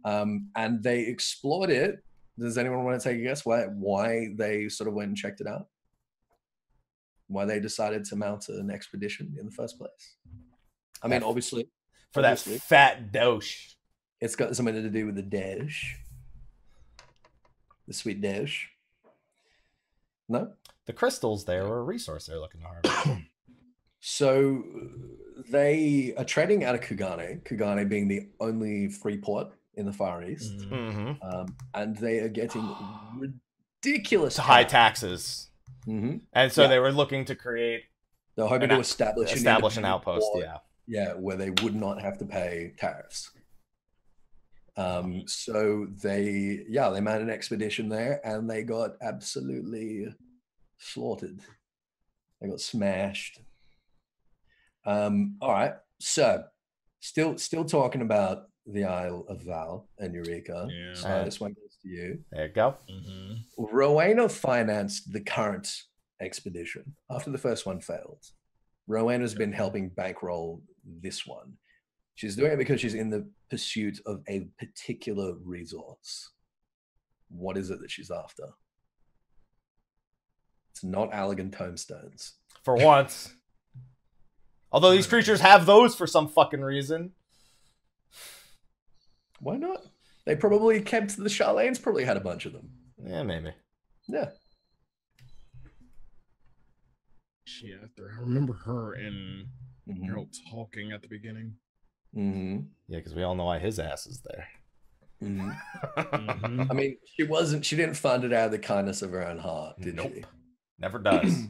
and they explored it. Does anyone want to take a guess why they sort of went and checked it out? Why they decided to mount an expedition in the first place? I mean, obviously that fat dosh. It's got something to do with the dash, the sweet dash. No. The crystals there are a resource they're looking to harvest. So they are trading out of Kugane being the only free port in the Far East. And they are getting ridiculous high taxes. And so they were looking to create... They're hoping to establish an outpost, port, yeah, where they would not have to pay tariffs. So they manned an expedition there and they got absolutely slaughtered. They got smashed. All right. So still talking about the Isle of Val and Eureka. Yeah. So this one goes to you. There you go. Rowena financed the current expedition after the first one failed. Rowena's been helping bankroll this one. She's doing it because she's in the pursuit of a particular resource. What is it that she's after? It's not Allegan tomestones. For once. Although these creatures have those for some fucking reason. Why not? They probably kept... The Charlanes probably had a bunch of them. Yeah, maybe. Yeah. Shit, I remember her and Harold talking at the beginning. Yeah, because we all know why his ass is there. I mean, she didn't fund it out of the kindness of her own heart, did she? Never does.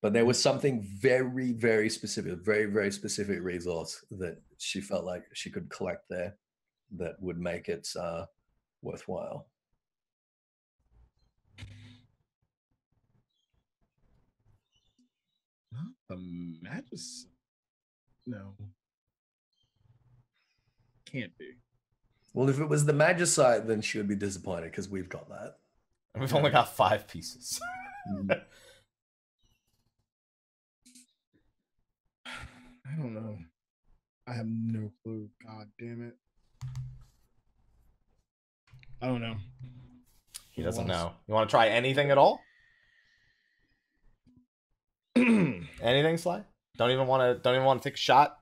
But there was something very, very specific, very, very specific resource that she felt like she could collect there that would make it worthwhile. Not the Magus. No. Can't be. Well, if it was the Magicite, then she would be disappointed because we've got that. And we've only got 5 pieces. I don't know. I have no clue. God damn it. I don't know. He doesn't know. You want to try anything at all? Anything, Sly? Don't even want to take a shot?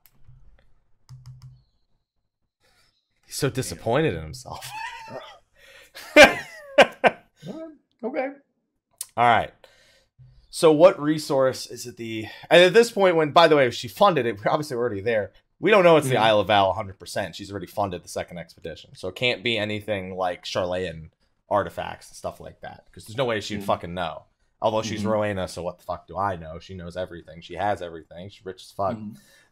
He's so disappointed in himself. Okay. All right. So what resource is it and at this point when, by the way, she funded it, we're obviously already there. We don't know it's the Isle of Val 100%. She's already funded the second expedition. So it can't be anything like Charlayan artifacts and stuff like that. Because there's no way she'd fucking know. Although she's Rowena, so what the fuck do I know? She knows everything. She has everything. She's rich as fuck.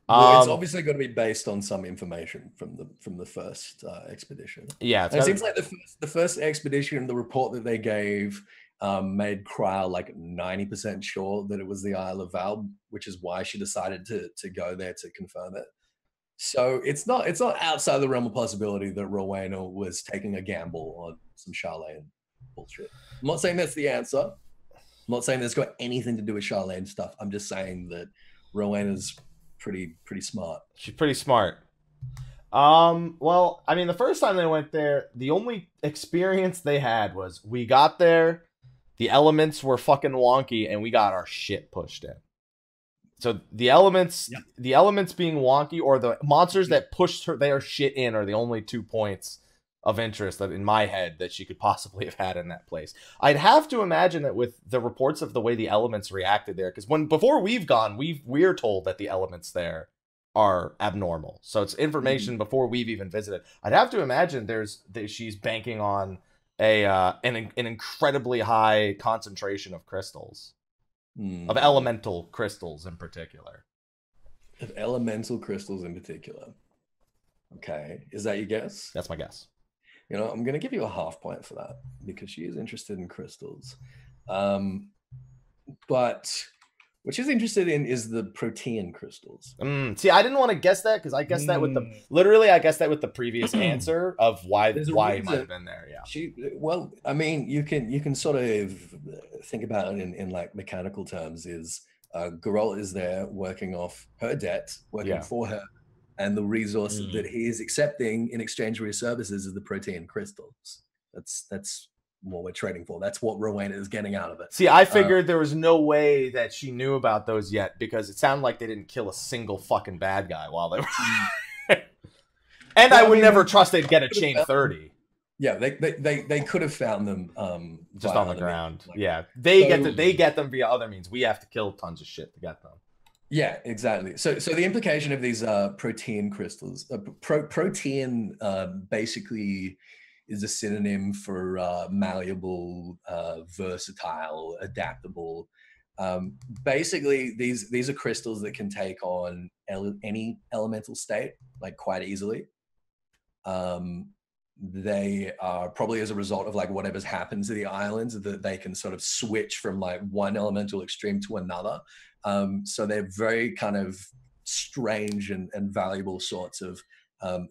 Well, it's obviously going to be based on some information from the first expedition. Yeah. It seems like the first expedition, the report that they gave made Kryl like 90% sure that it was the Isle of Val, which is why she decided to go there to confirm it. So it's not outside the realm of possibility that Rowena was taking a gamble on some Charlayan bullshit. I'm not saying that's the answer. I'm not saying that's got anything to do with Charlayan stuff. I'm just saying that Rowena's pretty smart. She's pretty smart. Well, I mean, the first time they went there, the only experience they had was we got there, the elements were fucking wonky, and we got our shit pushed in. So the elements being wonky, or the monsters that pushed their shit in, are the only 2 points of interest that in my head that she could possibly have had in that place. I'd have to imagine that with the reports of the way the elements reacted there, because before we've gone, we're told that the elements there are abnormal. So it's information before we've even visited. I'd have to imagine she's banking on an incredibly high concentration of crystals. Of elemental crystals in particular. Of elemental crystals in particular. Okay. Is that your guess? That's my guess. You know, I'm going to give you a half point for that because she is interested in crystals. But what she's interested in is the protean crystals. See, I didn't want to guess that because I guessed that with I guessed that with the previous answer of why it might have been there. Yeah. Well, I mean, you can sort of think about it in like mechanical terms. Is Geralt is there working off her debt, working for her, and the resource that he is accepting in exchange for his services is the protean crystals. That's what we're trading for. That's what Rowena is getting out of it. See, I figured there was no way that she knew about those yet because it sounded like they didn't kill a single fucking bad guy while they were. And I would never trust they'd get a chain 30. Yeah, they could have found them just on the ground. They get them via other means. We have to kill tons of shit to get them. Yeah, exactly. So the implication of these protean crystals, protean basically is a synonym for malleable, versatile, adaptable. Basically, these are crystals that can take on any elemental state, like quite easily. They are probably as a result of like whatever's happened to the islands, that they can sort of switch from like one elemental extreme to another. So they're very kind of strange and valuable sorts of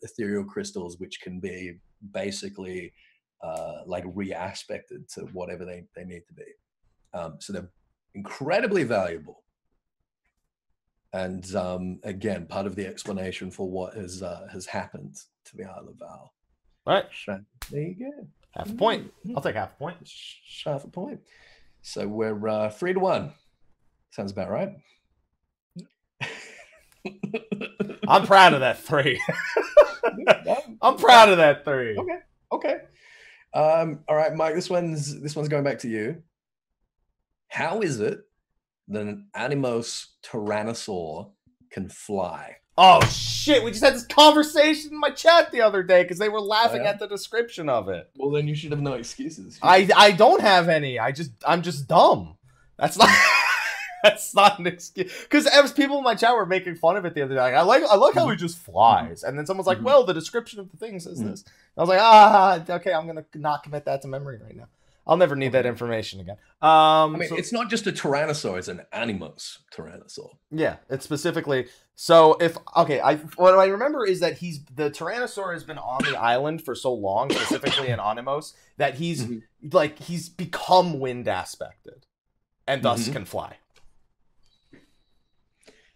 ethereal crystals, which can be basically like re-aspected to whatever they need to be. So they're incredibly valuable. And again, part of the explanation for what has happened to the Isle of Val. All right. So there you go. Half a point. I'll take half a point. Half a point. So we're 3-1. Sounds about right. I'm proud of that 3. I'm proud of that 3. Okay. All right, Mike. This one's going back to you. How is it that an Animos Tyrannosaur can fly? Oh shit! We just had this conversation in my chat the other day because they were laughing at the description of it. Well, then you should have no excuses. I don't have any. I'm just dumb. That's not. That's not an excuse. Because as people in my chat were making fun of it the other day, like, I like how he just flies, and then someone's like, "Well, the description of the thing says this." And I was like, okay, I'm gonna not commit that to memory right now. I'll never need that information again. I mean, it's not just a Tyrannosaur; it's an Animos Tyrannosaur. Yeah, it's specifically. So what I remember is that the Tyrannosaur has been on the island for so long, specifically in Animos, that he's become wind aspected, and thus can fly.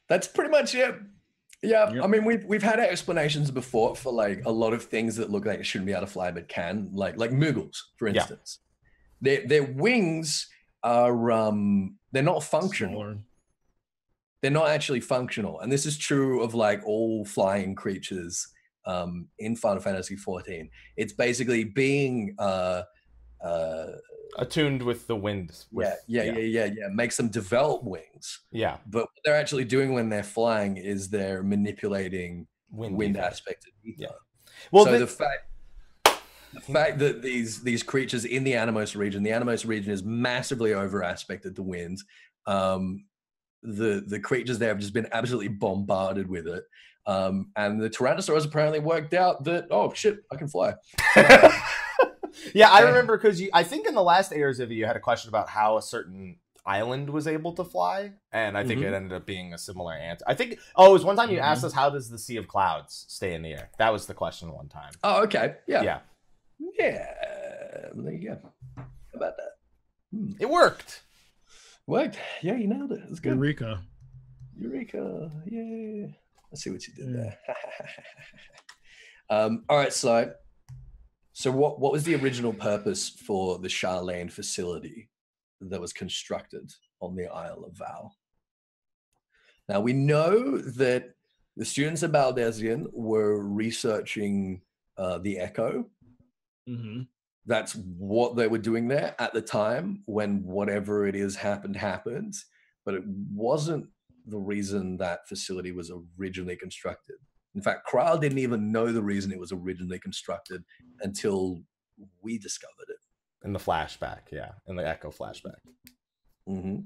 That's pretty much it. Yeah, yep. I mean, we've had explanations before for like a lot of things that look like it shouldn't be able to fly but can, like Moogles, for instance. Yeah. Their wings are they're not functional. Smaller. They're not actually functional, and this is true of like all flying creatures in Final Fantasy XIV. It's basically being attuned with the wind. Makes them develop wings. Yeah. But what they're actually doing when they're flying is they're manipulating wind aspect of ether. Yeah. Well, so the fact that these creatures in the Animos region is massively over aspected to wind. The creatures there have just been absolutely bombarded with it. And the Tyrannosaurus apparently worked out that, oh shit, I can fly. Yeah, I remember because I think in the last Eorzivia you had a question about how a certain island was able to fly, and I think it ended up being a similar answer. I think, it was one time you asked us, how does the Sea of Clouds stay in the air? That was the question one time. Oh, okay. Yeah. Yeah. There you go. How about that? It worked. Worked. Yeah, you nailed it. It's good. Eureka. Yeah. I see what you did there. All right, Slyh. So what was the original purpose for the Sharlayan facility that was constructed on the Isle of Val? Now, we know that the students of Baldesion were researching the Echo. Mm-hmm. That's what they were doing there at the time when whatever it is happened. But it wasn't the reason that facility was originally constructed. In fact, Krile didn't even know the reason it was originally constructed until we discovered it. In the flashback, yeah. In the Echo flashback. Mm-hmm.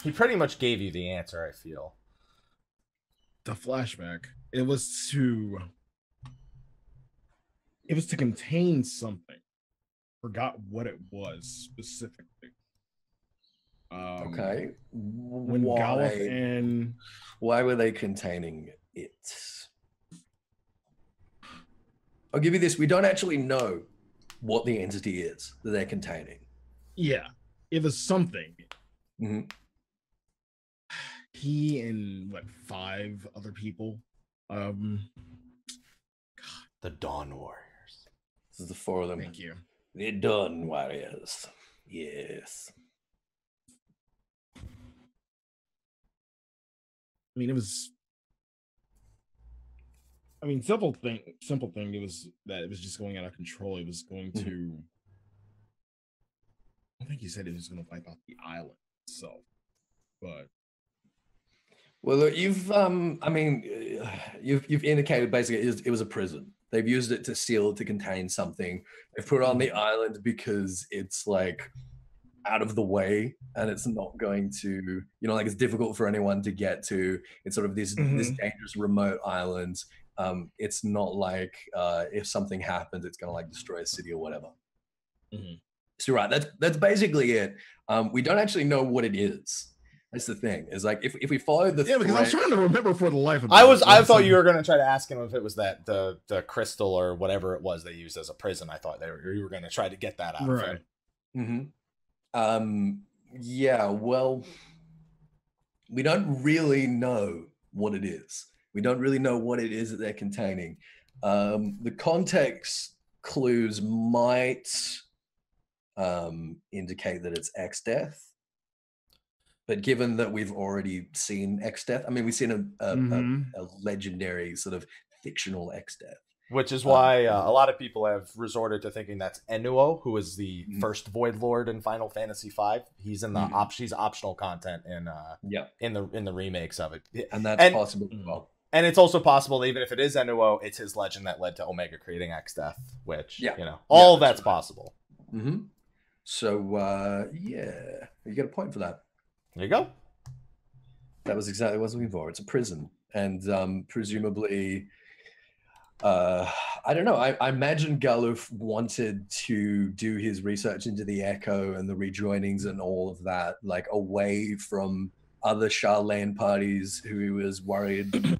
He pretty much gave you the answer, I feel. The flashback. It was to contain something. Forgot what it was specifically. Okay. When Galuf and... Why were they containing it? I'll give you this. We don't actually know what the entity is that they're containing. Yeah. It was something. Mm-hmm. He and, 5 other people. The Dawn Warriors. This is the 4 of them. Thank you. The Dawn Warriors. Yes. I mean, it was. Simple thing. It was that it was just going out of control. It was going to. I think he said it was going to wipe out the island itself, but. Well, look, you've indicated basically it was a prison. They've used it to contain something. They've put it on the island because it's out of the way and it's not going to, it's difficult for anyone to get to. It's sort of this dangerous remote island. It's not like if something happens, it's going to destroy a city or whatever. Mm-hmm. So right, that's basically it. We don't actually know what it is. That's the thing. Is if we follow the because I was trying to remember for the life of me. I thought you were going to try to ask him if it was that the crystal or whatever it was they used as a prison. I thought you were going to try to get that out of him. Mm-hmm. Yeah, well, we don't really know what it is. We don't really know what it is that they're containing. The context clues might indicate that it's X-Death. But given that we've already seen X-Death, we've seen a legendary sort of fictional X-Death. Which is why a lot of people have resorted to thinking that's Enuo, who is the first Void Lord in Final Fantasy V. He's in the he's optional content in the remakes of it, and that's possible as well. And it's also possible that even if it is Enuo, it's his legend that led to Omega creating X-Death, which all of that's possible. Mm-hmm. So you get a point for that. There you go. That was exactly what I was looking for. It's a prison, and presumably. I don't know. I imagine Galuf wanted to do his research into the Echo and the rejoinings and all of that, away from other Sharlayan parties who he was worried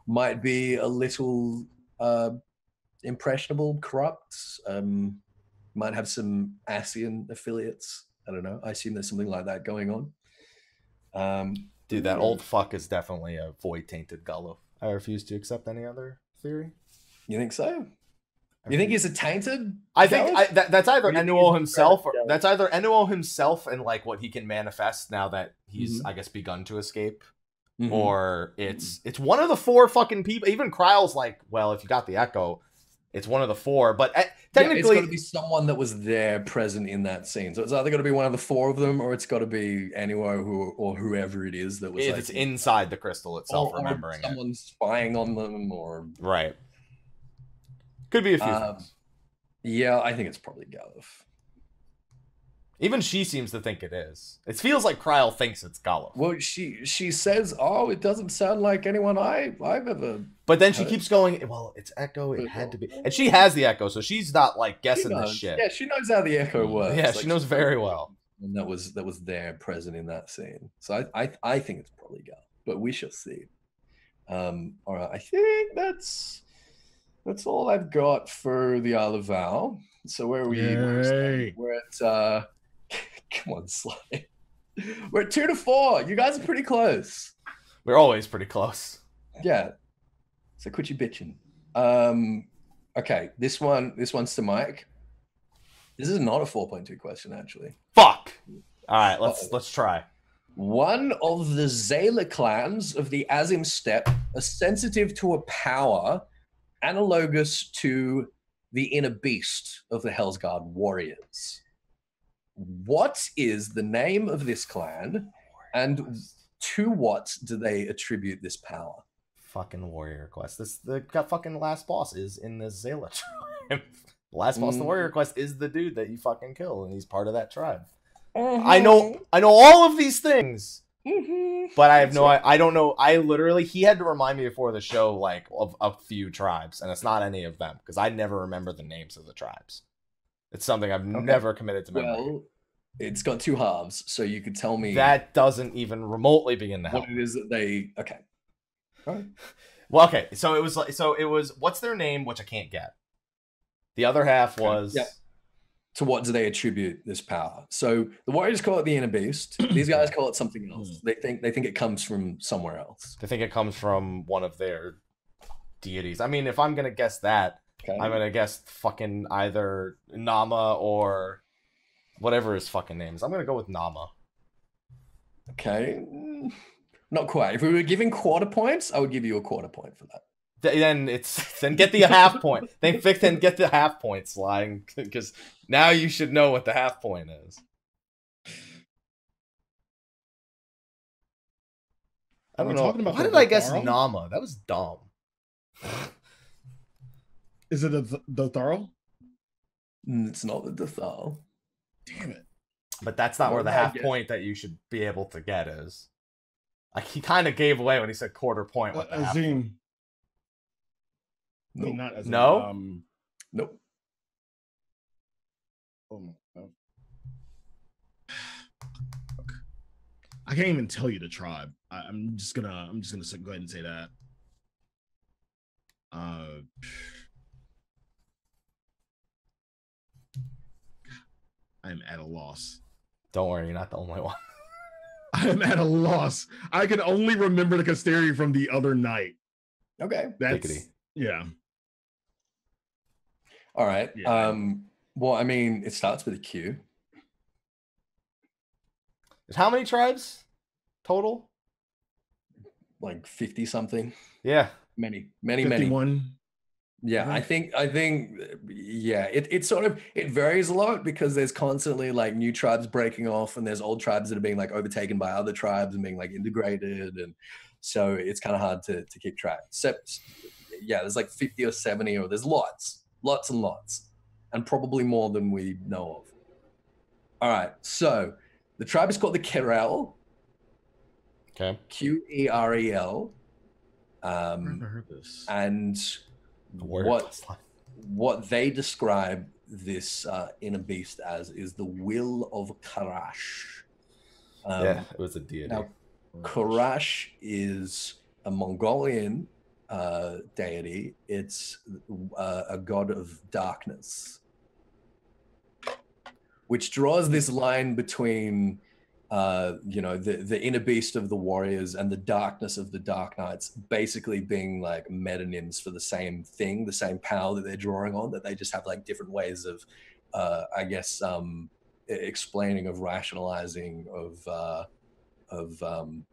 might be a little impressionable, corrupt, might have some Asian affiliates. I don't know. I assume there's something like that going on. Dude, that old fuck is definitely a void-tainted Galuf. I refuse to accept any other theory. You think so? You think he's a tainted? I think that's either Enuo himself, or that's either Enuo himself and what he can manifest now that he's, I guess, begun to escape, or it's one of the 4 fucking people. Even Kryle's well, if you got the Echo, It's one of the four, but technically, it's got to be someone that was there present in that scene. So it's either got to be one of the four of them, or it's got to be anyone or whoever it is that was. If it's inside the crystal itself, or remembering someone spying on them, or right. Could be a few things. Yeah, I think it's probably Galuf. Even she seems to think it is. It feels like Kryl thinks it's Galuf. Well, she says, "Oh, it doesn't sound like anyone I've ever." But then she keeps going, "Well, it's Echo. It had to be." And she has the Echo, so she's not like guessing this shit. Yeah, she knows how the Echo works. Yeah, she knows very well. And that was there present in that scene. So I think it's probably Galuf, but we shall see. All right, I think that's all I've got for the Isle of Val. So where are we? We're at. Come on, Slyh. We're at 2-4. You guys are pretty close. We're always pretty close. Yeah. So quit your bitching. Okay, this one's to Mike. This is not a 4.2 question, actually. Fuck. All right, let's try. One of the Zayla clans of the Azim Steppe are sensitive to a power analogous to the inner beast of the Hellsguard warriors. What is the name of this clan, and to what do they attribute this power? Fucking warrior quest. The fucking last boss is in this Zayla tribe. The last boss, the warrior quest, is the dude that you fucking kill, and he's part of that tribe. I know all of these things, but I have I don't know. He had to remind me before the show, like, of a few tribes, and it's not any of them, because I never remember the names of the tribes. It's something I've never committed to memory. Well, it's got two halves, so you could tell me that doesn't even remotely begin to help. What it is that they All right. Well, okay, so it was what's their name, which I can't get. The other half was to what do they attribute this power? So the warriors call it the inner beast. These guys call it something else. They think it comes from somewhere else. They think it comes from one of their deities. I mean, if I'm gonna guess that, I'm gonna guess fucking either Nama or whatever his fucking name is. I'm gonna go with Nama. Okay, not quite. If we were giving quarter points, I would give you a quarter point for that. Then get the half point. Then get the half point, Slyh, because now you should know what the half point is. I don't know. Why did I guess Nama? That was dumb. Is it the Thurl? It's not the Thurl. Damn it. But that's not where the half point that you should be able to get is. Like, he kind of gave away when he said quarter point. What the Azim. Nope. Not Azim. No? Nope. Oh, no. I can't even tell you the tribe. I'm just gonna go ahead and say that. I'm at a loss. Don't worry, you're not the only one. I'm at a loss. I can only remember the Casteri from the other night. Okay. Yeah. All right. Yeah. Well, I mean, it starts with a Q. How many tribes total? Like 50 something. Yeah. Many. 51. Yeah, Mm-hmm. I think it sort of varies a lot because there's constantly like new tribes breaking off, and there's old tribes that are being like overtaken by other tribes and being like integrated, and so it's kind of hard to keep track. Except, yeah, there's like 50 or 70, or there's lots and lots, and probably more than we know of. All right, so the tribe is called the Querel. Okay. Querel. I've never heard this. And what they describe this inner beast as is the will of Karash. Yeah, it was a deity. Now, Karash is a Mongolian deity. It's a god of darkness, which draws this line between the inner beast of the warriors and the darkness of the Dark Knights basically being like metonyms for the same thing, the same power that they're drawing on, that they just have like different ways of, explaining, of rationalizing, of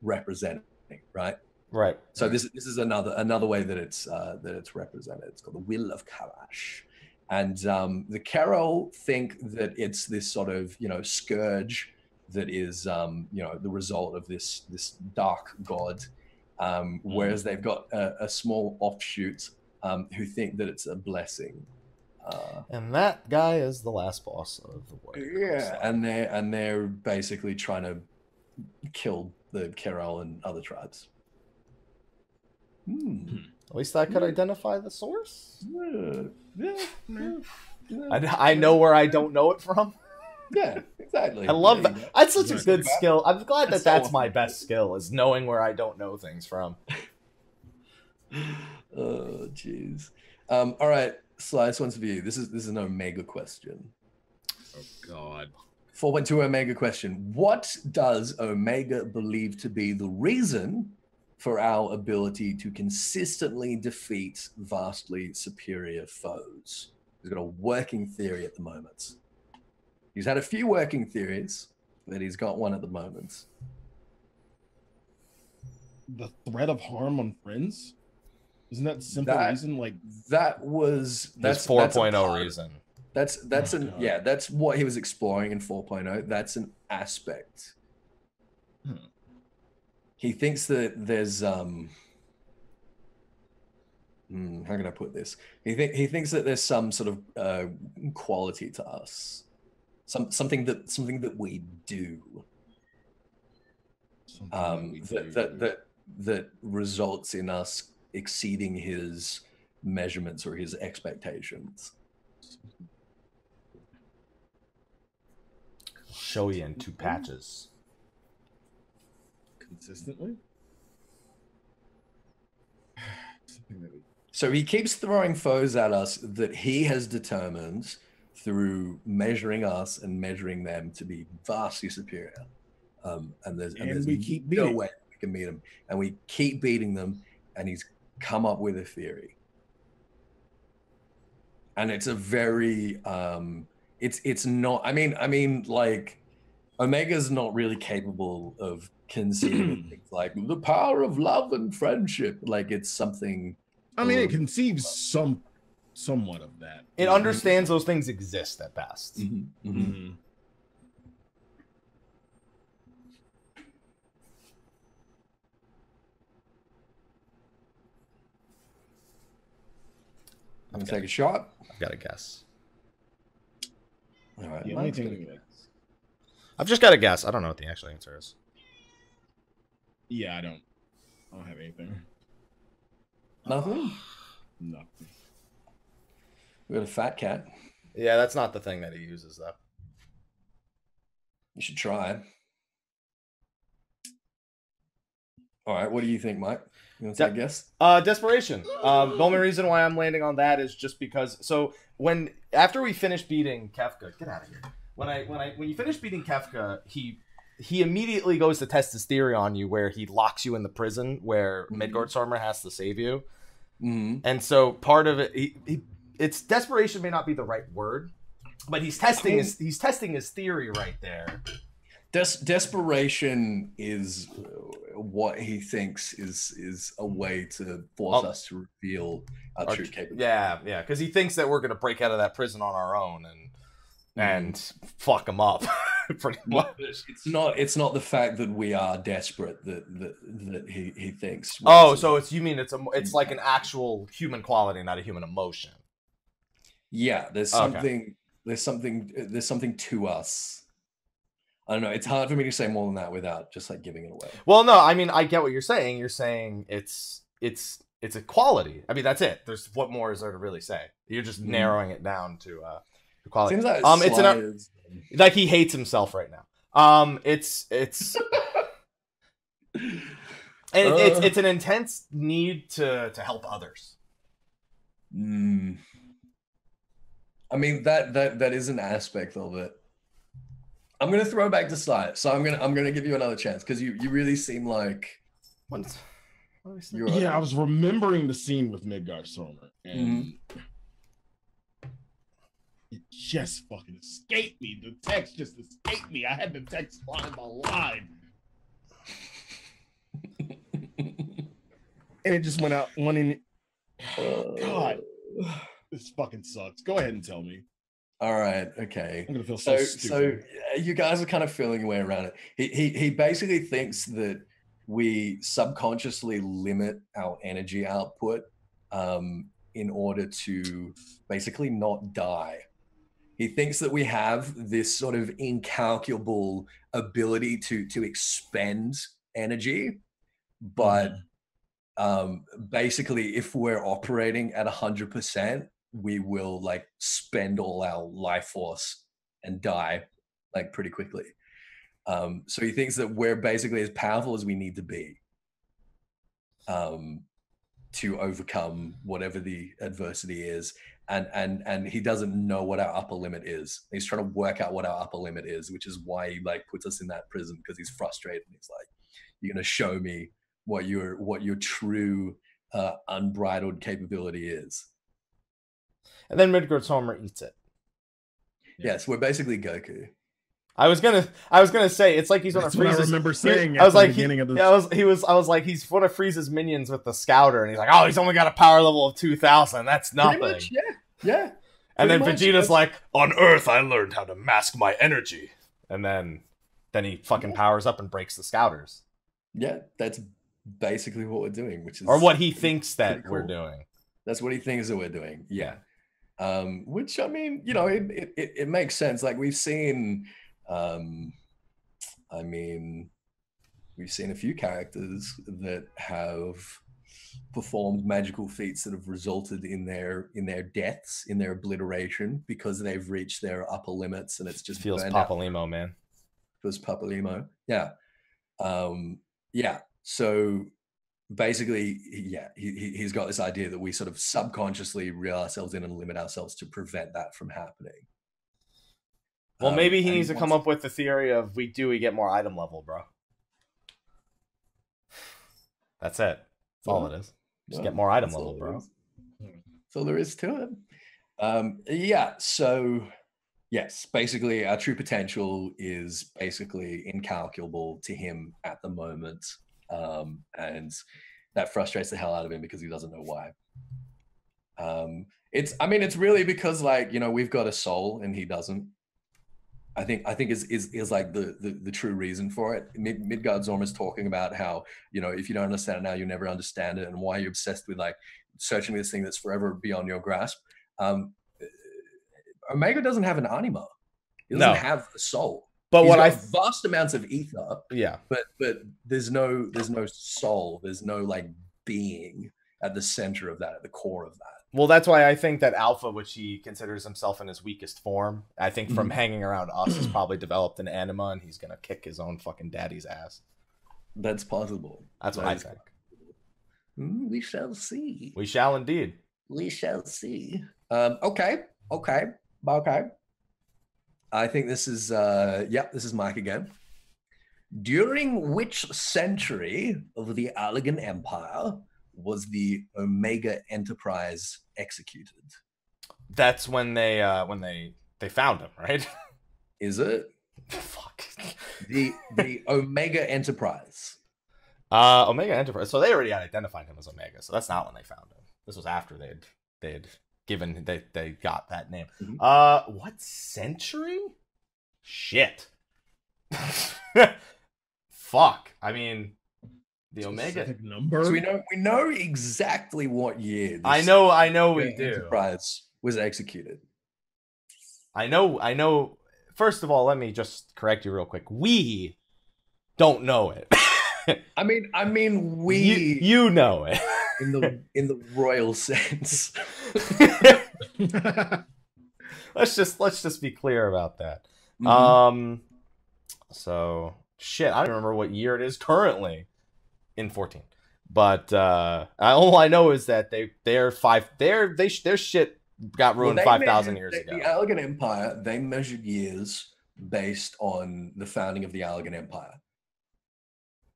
representing, right? Right. So this is another way that it's represented. It's called the Will of Kalash. And the Carol think that it's this sort of, scourge that is, the result of this dark god, whereas they've got a small offshoot who think that it's a blessing. And that guy is the last boss of the warrior. Yeah, and they're basically trying to kill the Carol and other tribes. At least I could identify the source. Yeah. I know where I don't know it from. Yeah, exactly. I love that. That's such a good skill. I'm glad that's my best skill, is knowing where I don't know things from. Oh, jeez. All right, Slyh, this one's for you. This is an Omega question. Oh, God. 4.2 Omega question. What does Omega believe to be the reason for our ability to consistently defeat vastly superior foes? He's got a working theory at the moment. He's had a few working theories, but he's got one at the moment. The threat of harm on friends? Isn't that simple reason? Like that's 4.0 reason. That's what he was exploring in 4.0. That's an aspect. He thinks that there's how can I put this? He thinks that there's some sort of quality to us, something that we do, that results in us exceeding his measurements or his expectations. Show you in 2 patches. Consistently? So he keeps throwing foes at us that he has determined through measuring us and measuring them to be vastly superior. And there's we keep no beating. way we can meet them. And we keep beating them, and he's come up with a theory. And it's a very it's not, I mean like Omega's not really capable of conceiving things like the power of love and friendship. Like it's something. I mean, it conceives somewhat of that. It understands those things exist at best. I'm gonna take a shot. I've got to guess. All right. The only thing I've just got to guess. I don't know what the actual answer is. Yeah, I don't have anything. Nothing. Nothing. We got a fat cat. Yeah, that's not the thing that he uses, though. You should try. All right. What do you think, Mike? You want to take a guess? Desperation. The only reason why I'm landing on that is just because. So after we finished beating Kefka, get out of here. When you finish beating Kefka, he immediately goes to test his theory on you, where he locks you in the prison where Midgårdstormr has to save you. And so part of it, it's desperation may not be the right word, but he's testing his theory right there. Desperation is what he thinks is a way to force us to reveal our true capability. Yeah, because he thinks that we're going to break out of that prison on our own and fuck him up. Pretty much. It's not the fact that we are desperate that he thinks. So it's like an actual human quality, not a human emotion. Yeah, there's something to us. I don't know. It's hard for me to say more than that without just like giving it away. Well, no, I mean I get what you're saying. You're saying it's a quality. I mean that's it. There's what more is there to really say? You're just narrowing it down to quality. Seems like it's like he hates himself right now. It's it's an intense need to help others. I mean that is an aspect of it. I'm gonna throw it back to Slyh, so I'm gonna give you another chance because you really seem like. I was remembering the scene with Midgårdstormr, and it just fucking escaped me. The text just escaped me. I had the text line by line. and it just went out one in. God, this fucking sucks. Go ahead and tell me. All right, okay. I'm gonna feel so stupid. So you guys are kind of feeling your way around it. He basically thinks that we subconsciously limit our energy output in order to basically not die. He thinks that we have this sort of incalculable ability to expend energy, but basically if we're operating at 100%, we will like spend all our life force and die like pretty quickly. So he thinks that we're basically as powerful as we need to be to overcome whatever the adversity is. And he doesn't know what our upper limit is. He's trying to work out what our upper limit is, which is why he like puts us in that prison, because he's frustrated. And he's like, you're going to show me what your true unbridled capability is. And then Midgard's Homer eats it. Yes, we're basically Goku. I was gonna say it's like he's one of Frieza's. I remember saying. I was like, beginning of this. I was like, he's one of Frieza's minions with the Scouter, and he's like, oh, he's only got a power level of 2,000. That's nothing. Pretty much, yeah. And then Vegeta's like, on Earth, I learned how to mask my energy, and then he fucking powers up and breaks the Scouters. Yeah, that's basically what we're doing, which is or what he thinks that cool. we're doing. That's what he thinks that we're doing. Yeah. Which I mean, you know, it makes sense. Like we've seen. I mean, we've seen a few characters that have performed magical feats that have resulted in their deaths, in their obliteration, because they've reached their upper limits, and it's just feels Papalimo, man. Feels Papalimo, yeah, yeah. So basically, yeah, he's got this idea that we sort of subconsciously reel ourselves in and limit ourselves to prevent that from happening. Well, maybe he needs to come up with the theory of we get more item level, bro. That's it. That's all it is. Just get more item level, bro. That's all there is to it. Yeah, so yes, basically our true potential is basically incalculable to him at the moment. And that frustrates the hell out of him because he doesn't know why. It's really because, like, you know, we've got a soul and he doesn't. I think is like the true reason for it. Midgard's almost talking about how, you know, if you don't understand it now, you'll never understand it, and why you're obsessed with like searching for this thing that's forever beyond your grasp. Omega doesn't have an anima. He doesn't have a soul. But he's got vast amounts of ether. Yeah. But there's no soul. There's no like being at the center of that, at the core of that. Well, that's why I think that Alpha, which he considers himself in his weakest form, I think from hanging around us has probably developed an anima, and he's gonna kick his own fucking daddy's ass. That's possible. That's what I think. We shall see. We shall indeed. We shall see. Okay. I think this is this is Mike again. During which century of the Allegan Empire was the Omega Enterprise executed? That's when they found him, right? Is it? Fuck. The Omega Enterprise. Omega Enterprise. So they already had identified him as Omega. So that's not when they found him. This was after they got that name. What century? Shit. Fuck. I mean, the Omega number. So we know exactly what year. I know we do. Enterprise was executed. I know. First of all, let me just correct you real quick. We don't know it. I mean, we. You know it in the royal sense. Let's just be clear about that. So shit, I don't remember what year it is currently in 14, but all I know is that their shit got ruined 5,000 years ago. The Allegan Empire, they measured years based on the founding of the Allegan Empire.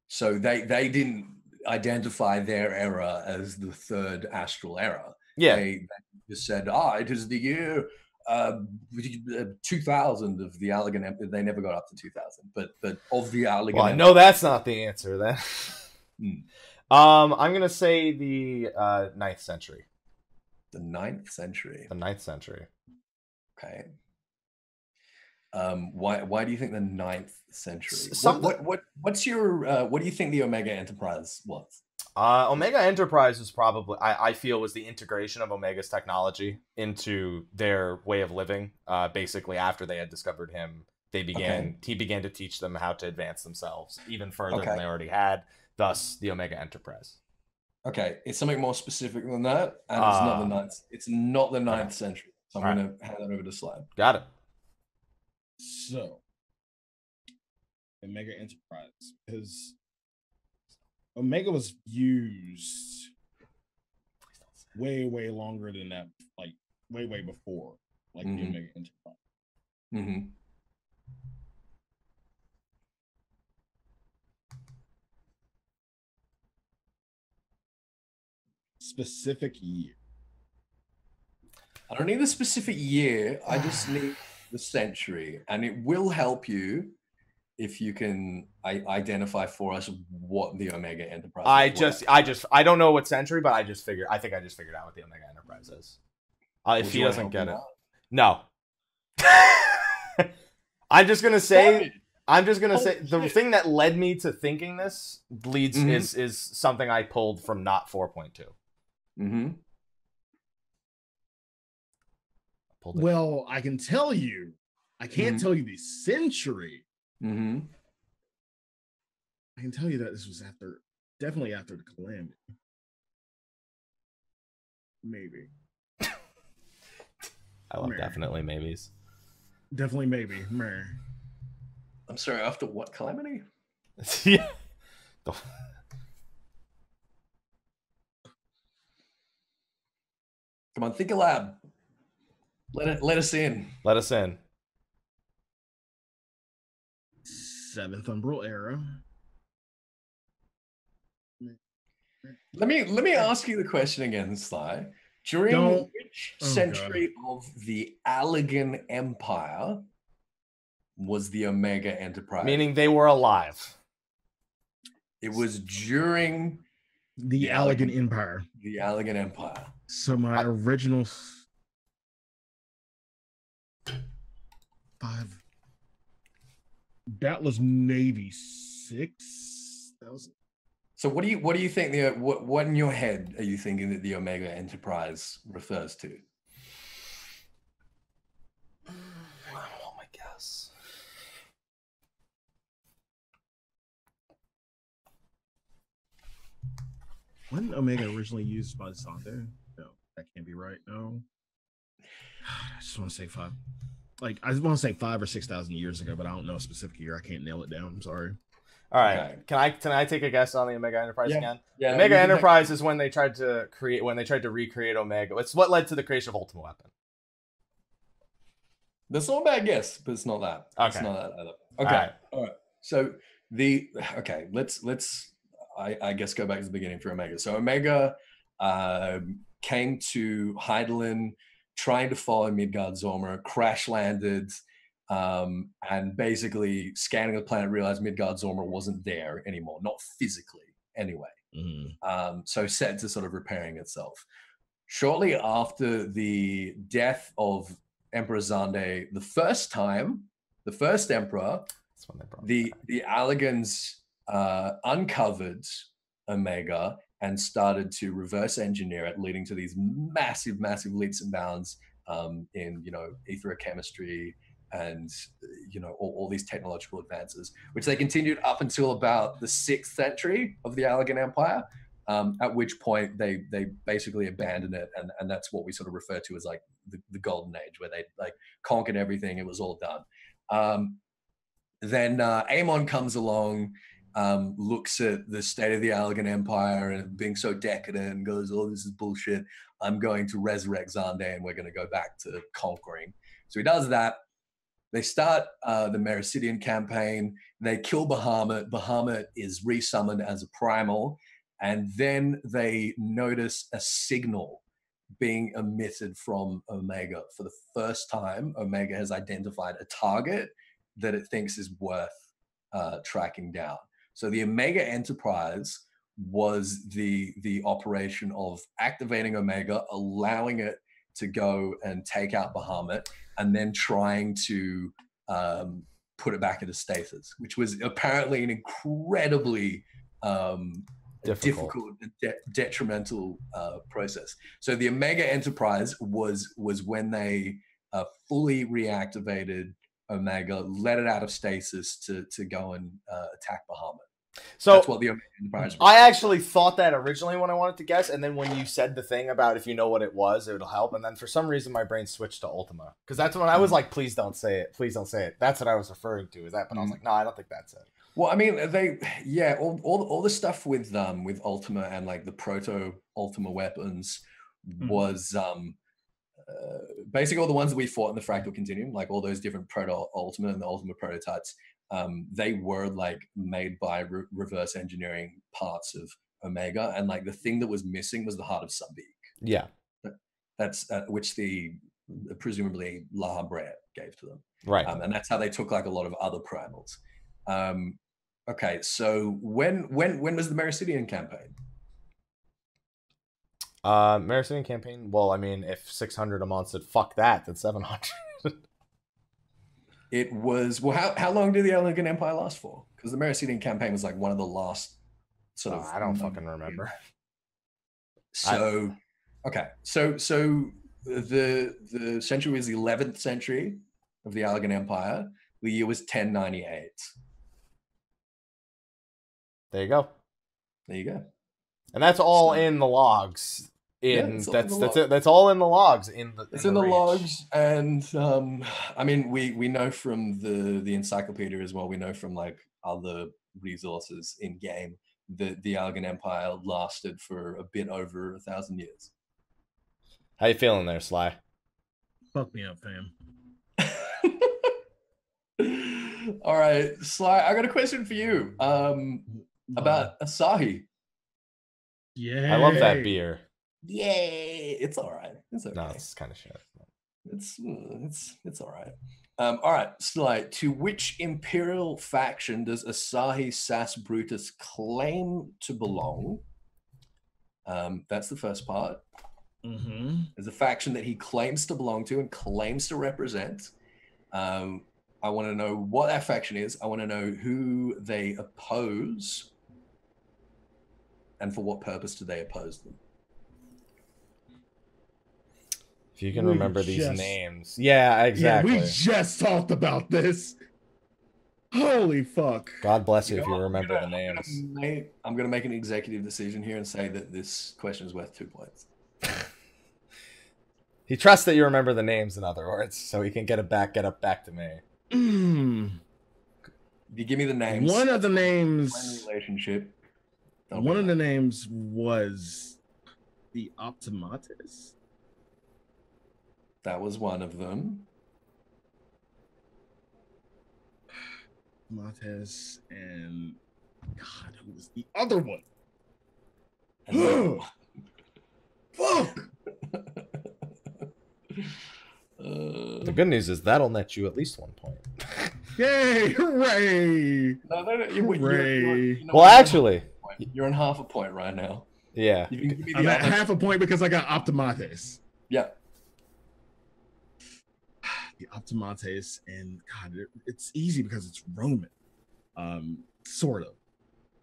So they didn't identify their era as the third astral era. Yeah, they just said, it is the year 2000 of the Allegan Empire. They never got up to 2000, but of the Allegan. Well, I know that's not the answer then. I'm gonna say the 9th century. The 9th century. The 9th century. Okay. Why do you think the 9th century? What's your what do you think the Omega Enterprise was? Omega Enterprise was probably, I feel, was the integration of Omega's technology into their way of living. Basically, after they had discovered him, he began to teach them how to advance themselves even further than they already had. Thus, the Omega Enterprise. Okay, it's something more specific than that, and it's not the 9th. It's not the 9th century. So I'm going to hand that over to Slyh. Got it. So, Omega Enterprise, because Omega was used way longer than that, like way before, like the Omega Enterprise. Mm-hmm. Specific year. I don't need the specific year. I just need the century, and it will help you if you can identify for us what the Omega Enterprise is. I don't know what century, but I think I just figured out what the Omega Enterprise is. If he doesn't get it, no. I'm just gonna say the thing that led me to thinking this is something I pulled from not 4.2. Mm-hmm. Well, I can tell you. I can't tell you the century. Mm-hmm. I can tell you that this was definitely after the calamity. Maybe. I love definitely maybes. Definitely maybe. I'm sorry, after what calamity? Yeah. Come on, think aloud. Let us in. Let us in. 7th Umbral era. Let me ask you the question again, Slyh. During which century of the Allagan Empire was the Omega Enterprise? Meaning they were alive. It was during the Allagan Empire. The Allagan Empire. So my original 5. That was Navy 6. That was. So what do you think what in your head are you thinking that the Omega Enterprise refers to? I don't know my guess. Wasn't Omega originally used by Zonde? No, that can't be right. No. I just want to say 5. I just want to say 5 or 6,000 years ago, but I don't know a specific year. I can't nail it down. I'm sorry. All right. Okay. Can I take a guess on the Omega Enterprise again? Yeah. Omega Enterprise is when they tried to recreate Omega. It's what led to the creation of Ultimate Weapon. That's not a bad guess, but it's not that. Okay. It's not that either. Okay. All right. So let's I guess go back to the beginning for Omega. So Omega came to Hydaelyn trying to follow Midgard-Zorma, crash landed, and basically scanning the planet, realized Midgard-Zorma wasn't there anymore, not physically anyway. So set to sort of repairing itself. Shortly after the death of Emperor Zonde, the first emperor, the Allagans uncovered Omega and started to reverse engineer it, leading to these massive leaps and bounds in etherochemistry and all these technological advances, which they continued up until about the 6th century of the Allagan Empire, at which point they basically abandoned it, and that's what we sort of refer to as like the golden age, where they like conquered everything. It was all done. Then Aemon comes along, looks at the state of the Allagan Empire and being so decadent and goes, "Oh, this is bullshit. I'm going to resurrect Zonde and we're going to go back to conquering." So he does that. They start the Mericidian campaign. They kill Bahamut. Bahamut is resummoned as a primal. And then they notice a signal being emitted from Omega. For the first time, Omega has identified a target that it thinks is worth tracking down. So the Omega Enterprise was the operation of activating Omega, allowing it to go and take out Bahamut, and then trying to put it back into stasis, which was apparently an incredibly difficult detrimental process. So the Omega Enterprise was when they fully reactivated Omega, let it out of stasis to go and attack Bahamut. So that's what the Omega Enterprise was. I actually thought that originally when I wanted to guess, and then when you said the thing about if you know what it was, it'll help. And then for some reason my brain switched to Ultima, because that's when I was like, please don't say it, please don't say it. That's what I was referring to. Is that? But I was like, no, I don't think that's it. Well, I mean, all the stuff with Ultima and like the proto Ultima weapons was basically all the ones that we fought in the Fractal Continuum, like all those different proto Ultima and the Ultima prototypes. They were like made by reverse engineering parts of Omega, and like the thing that was missing was the heart of Sabik. Yeah, that's which the presumably La Habrea gave to them, right? And that's how they took like a lot of other primals. Okay, so when was the Meracidian campaign? Meracidian campaign. Well, I mean, if 600 a month said fuck that, then 700. It was, well, how long did the Elegant Empire last for? Because the Meracidian campaign was like one of the last sort of... I don't fucking remember. So, okay. So the century was the 11th century of the Elegant Empire. The year was 1098. There you go. There you go. And that's all in the logs. That's all in the logs. It's in the logs, and I mean we know from the encyclopedia as well. We know from like other resources in game that the Elegant Empire lasted for a bit over 1,000 years. How you feeling there, Sly? Fuck me up, fam. All right, Sly, I got a question for you about Asahi. Yeah, I love that beer. Yay! It's all right. It's okay. No, it's kind of shit. It's all right. All right, Slyh, to which imperial faction does Asahi Sas Brutus claim to belong? That's the first part. There's a faction that he claims to belong to and claims to represent. I want to know what that faction is. I want to know who they oppose and for what purpose do they oppose them. If you can remember these names. Yeah, exactly. Yeah, we just talked about this. Holy fuck. God bless you if you remember the names. I'm going to make an executive decision here and say that this question is worth 2 points. He trusts that you remember the names, in other words, so he can get it back to me. If you give me the names. One of the names. Relationship. One of the names was the Optimatus. That was one of them. Optimatus and God, who was the other one? Fuck. The good news is that'll net you at least 1 point. Yay! Hooray! No, Hooray! Well, actually, you're on half a point right now. Yeah. I'm at half a point because I got Optimatus. Yeah. The Optimates, and God, it's easy because it's Roman, sort of.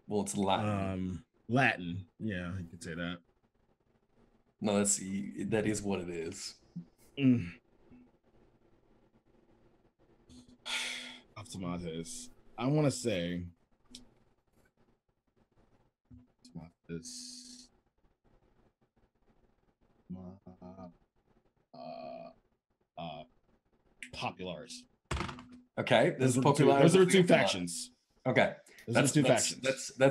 Well, it's Latin. Latin, yeah, you could say that. No, that is what it is. Optimates. I want to say Optimates. Populars. Okay, those are two factions. Okay, that's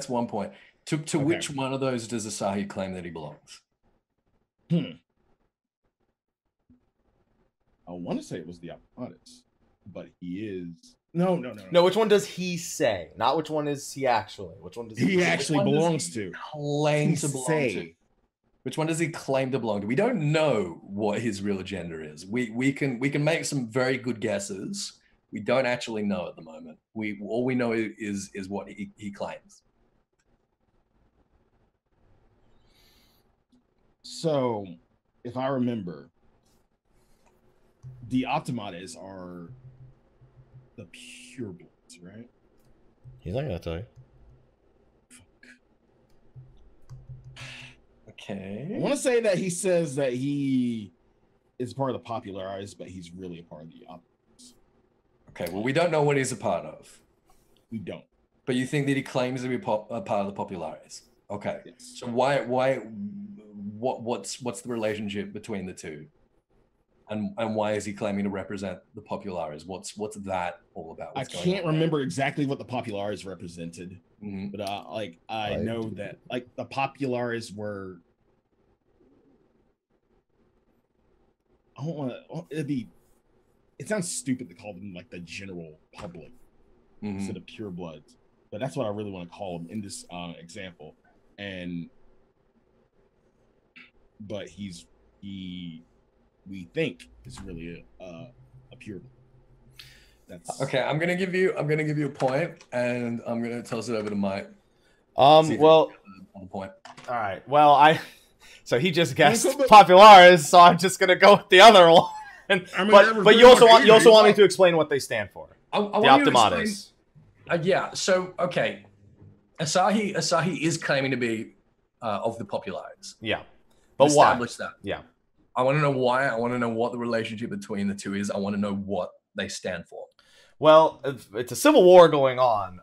1 point. To which one of those does Asahi claim that he belongs? I want to say it was the Optimatus, but he is no. Which one does he say? Not which one is he actually? Which one does he actually belongs to? Claim to belong to. Which one does he claim to belong to? We don't know what his real agenda is. We can make some very good guesses. We don't actually know at the moment. All we know is what he claims. So, if I remember, the Optimates are the purebloods, right? He's not gonna tell you. Okay. I want to say that he says that he is part of the Popularized, but he's really a part of the Optimates. Okay, well, we don't know what he's a part of. We don't. But you think that he claims to be a part of the Populares. Okay. Yes. So what's the relationship between the two? And why is he claiming to represent the Populares? What's that all about? I can't remember exactly what the Populares represented, Mm-hmm. but I know that like the Populares were. I don't want to. It sounds stupid to call them like the general public instead of purebloods, but that's what I really want to call them in this example. But we think is really a pureblood. That's okay. I'm gonna give you a point, and I'm gonna toss it over to Mike. Well, on the point. all right. Well, so he just guessed Populares, so I'm just gonna go with the other one. But you also want me to explain what they stand for. The Optimates. Yeah. So okay, Asahi is claiming to be of the Populares. Yeah, but why? Establish that. Yeah. I want to know why. I want to know what the relationship between the two is. I want to know what they stand for. Well, it's a civil war going on.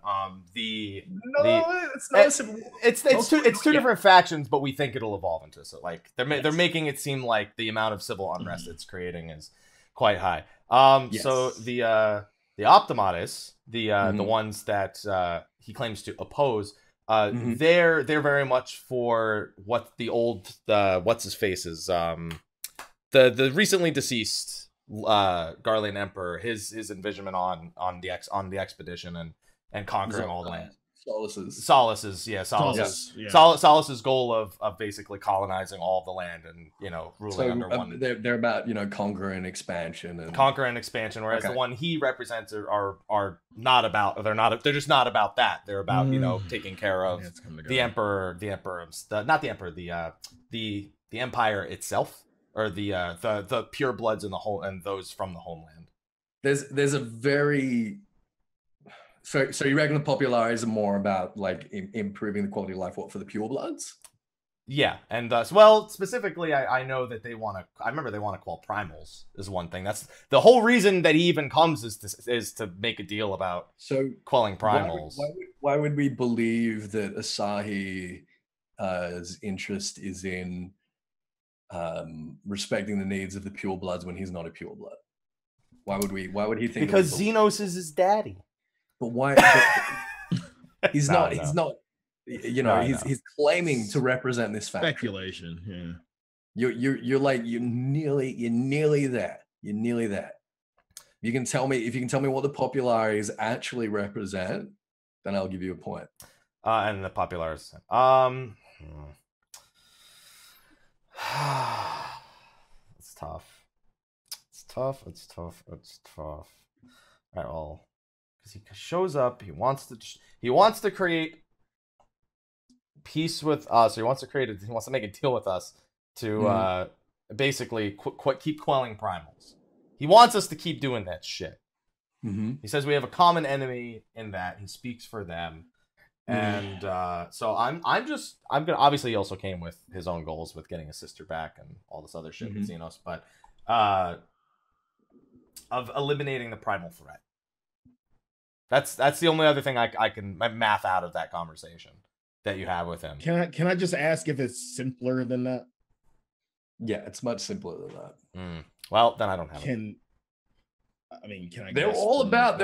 It's not a civil war. It's two different factions, but we think it'll evolve into so like they're making it seem like the amount of civil unrest it's creating is quite high. So the Optimates, the ones that he claims to oppose, they're very much for what the old what's his face is the recently deceased Garlean Emperor, his envisionment on the expedition and conquering all the land. Solace's goal of basically colonizing all of the land and ruling under one. They're about conquer and expansion, whereas the one he represents are not about. They're just not about that. They're about taking care of the empire itself. Or the pure bloods in the whole and those from the homeland. There's a very so you reckon the Populares are more about like improving the quality of life for the pure bloods? Yeah, and specifically I know that they want to. I remember they want to quell primals is one thing. That's the whole reason that he even comes is to make a deal about quelling primals. Why would we believe that Asahi's interest is in respecting the needs of the pure bloods when he's not a pure blood? Why would he think? Because Xenos is his daddy. But why? He's not. He's claiming to represent this fact. Speculation. Yeah. You're nearly there. You're nearly there. If you can tell me what the Populares actually represent, then I'll give you a point. And the Populares. It's tough. All right, well, because he shows up, he wants to create peace with us. Or he wants to make a deal with us to basically keep quelling primals. He wants us to keep doing that shit. He says we have a common enemy in that he speaks for them. And so I'm gonna obviously he also came with his own goals with getting his sister back and all this other shit with Xenos, but of eliminating the primal threat. That's the only other thing I can math out of that conversation that you have with him. Can I just ask if it's simpler than that? Yeah, it's much simpler than that. Well, then I don't have it. Can I? They're all about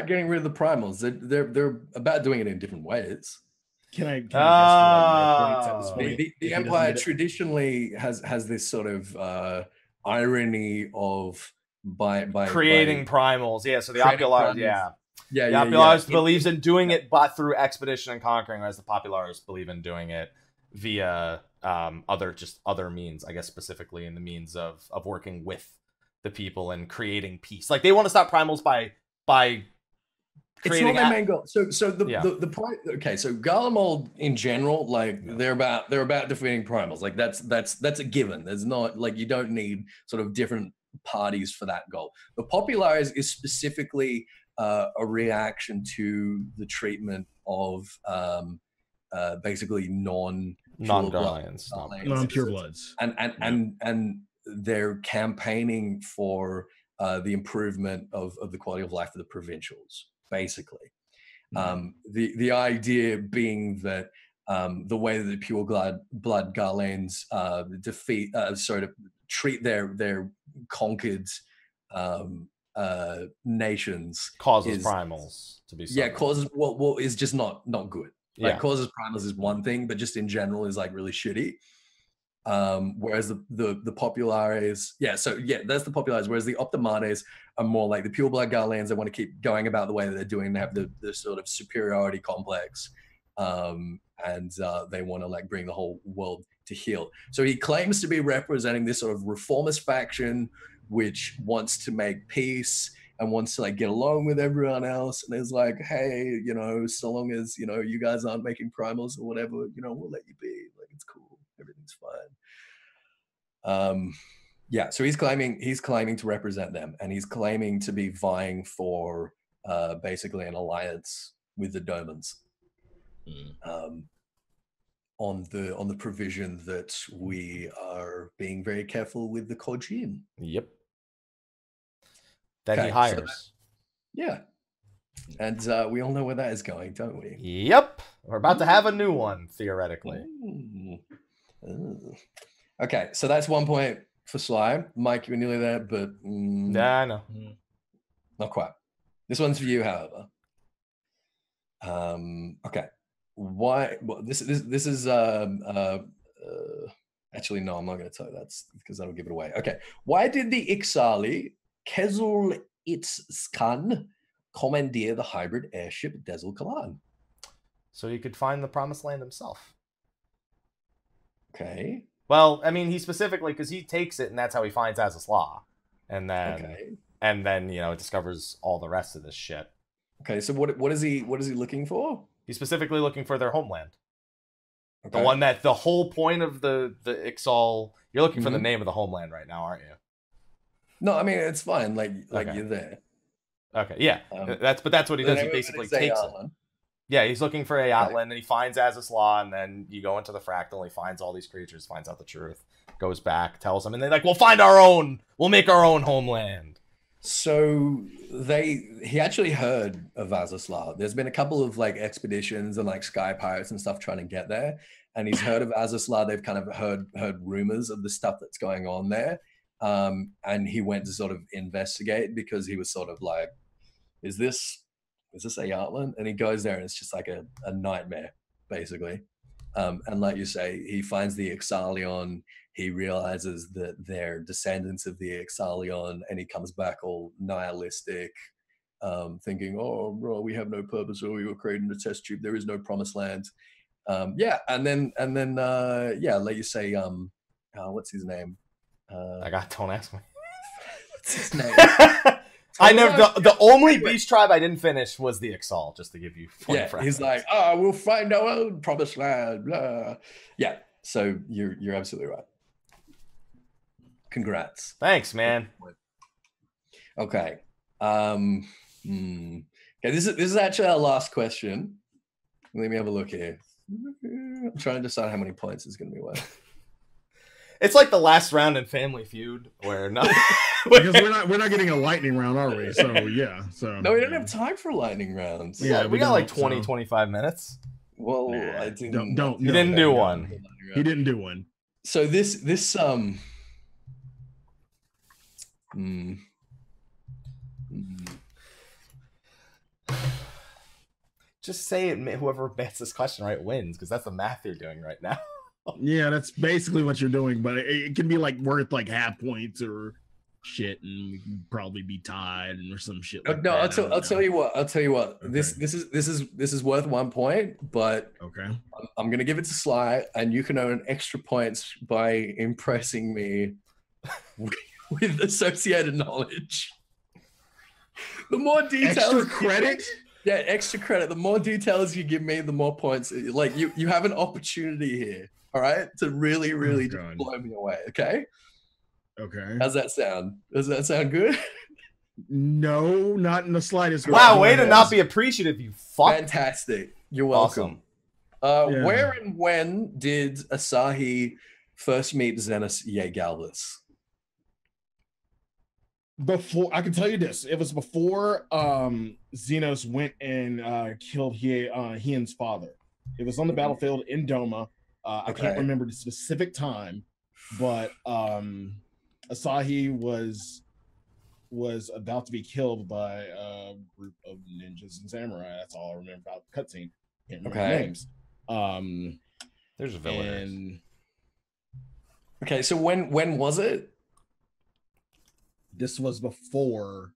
getting rid of the primals. They're about doing it in different ways. Can I guess points at this point? The Empire traditionally has this sort of irony of by creating primals. Yeah, so the Opulares, the Opulares believes in doing it but through expedition and conquering, whereas the Populares believe in doing it via other means, I guess specifically in the means of working with the people and creating peace. Like they want to stop primals by It's not their main goal. So the point. Okay, so Garlemald in general, like they're about defeating primals. Like that's a given. There's not like you don't need sort of different parties for that goal. The Populares is specifically a reaction to the treatment of basically non-pure bloods, and they're campaigning for the improvement of the quality of life of the provincials, basically. The idea being that the way that the pure blood Garlands treat their conquered nations causes primals to be causes what is just not good. Like causes primals is one thing, but just in general is like really shitty. Whereas the Populares, that's the Populares. Whereas the Optimanes are more like the pure blood Garlands. They want to keep going about the way that they're doing. They have the sort of superiority complex, and they want to like bring the whole world to heel. So he claims to be representing this sort of reformist faction, which wants to make peace and wants to like get along with everyone else. And it's like, hey, so long as you guys aren't making primals or whatever, we'll let you be. Like it's cool. Everything's fine. So he's claiming to represent them, and he's claiming to be vying for basically an alliance with the Domans. On the provision that we are being very careful with the Kojin. Yep. That he hires. And we all know where that is going, don't we? Yep. We're about to have a new one, theoretically. Okay, so that's 1 point for Slyh. Mike, you were nearly there, but yeah, I know. Not quite. This one's for you, however. Okay. Why? Well, this is actually no, I'm not going to tell you that because that'll give it away. Okay. Why did the Ixali Kezul Itzkan commandeer the hybrid airship Dezel Kalan? So he could find the promised land himself. Okay. Well, I mean, he specifically because he takes it, and that's how he finds Slyh, and then discovers all the rest of this shit. Okay, so what is he looking for? He's specifically looking for their homeland. Okay. The one that the whole point of the Ixal. You're looking for the name of the homeland right now, aren't you? No, I mean it's fine. Like you're there. Okay, yeah. That's what he does. He basically takes it. Yeah, he's looking for Ayatlan, and he finds Slyh, and then you go into the fractal, he finds all these creatures, finds out the truth, goes back, tells them, and they're like, we'll find our own. We'll make our own homeland. So he actually heard of Slyh. There's been a couple of like expeditions and like sky pirates and stuff trying to get there, and he's heard of Slyh. They've kind of heard rumors of the stuff that's going on there, and he went to sort of investigate because he was sort of like, is this Ayatlan? And he goes there and it's just like a nightmare, basically. And like you say, he finds the Ixalion. He realizes that they're descendants of the Ixalion, and he comes back all nihilistic, thinking, oh, bro, we have no purpose, or we were created in a test tube. There is no promised land. And then like you say, what's his name? Don't ask me. What's his name? I never. The only beast tribe I didn't finish was the Ixal, just to give you. He's like, we'll find our own promised land. Blah. Yeah, so you're absolutely right. Congrats. Thanks, man. Okay. Okay. This is actually our last question. Let me have a look here. I'm trying to decide how many points it's going to be worth. It's like the last round in Family Feud, where no. Because we're not getting a lightning round, are we? So yeah. So no, we don't have time for lightning rounds. Yeah, we got like 25 minutes. Well, I didn't. You didn't do one. He didn't do one. So this Just say it. Whoever bets this question right wins, because that's the math you're doing right now. Yeah, that's basically what you're doing, but it can be like worth like half points or shit, and we can probably be tied or some shit like that. I'll tell you what. Okay. This is worth 1 point, but okay, I'm gonna give it to Slyh, and you can earn extra points by impressing me with associated knowledge. The more details, extra credit. Yeah, extra credit. The more details you give me, the more points. Like you have an opportunity here, all right, to really just blow me away. Okay. Okay. How's that sound? Does that sound good? No, not in the slightest. Wow, way to not be appreciative, you fuck. Fantastic. You're welcome. Awesome. Where and when did Asahi first meet Xenos Yegalvis? Before, I can tell you this, it was before Xenos went and killed Hien's father. It was on the battlefield in Doma. I can't remember the specific time, but Asahi was about to be killed by a group of ninjas and samurai. That's all I remember about the cutscene. Can't remember the names. There's a villain. Okay, so when was it? This was before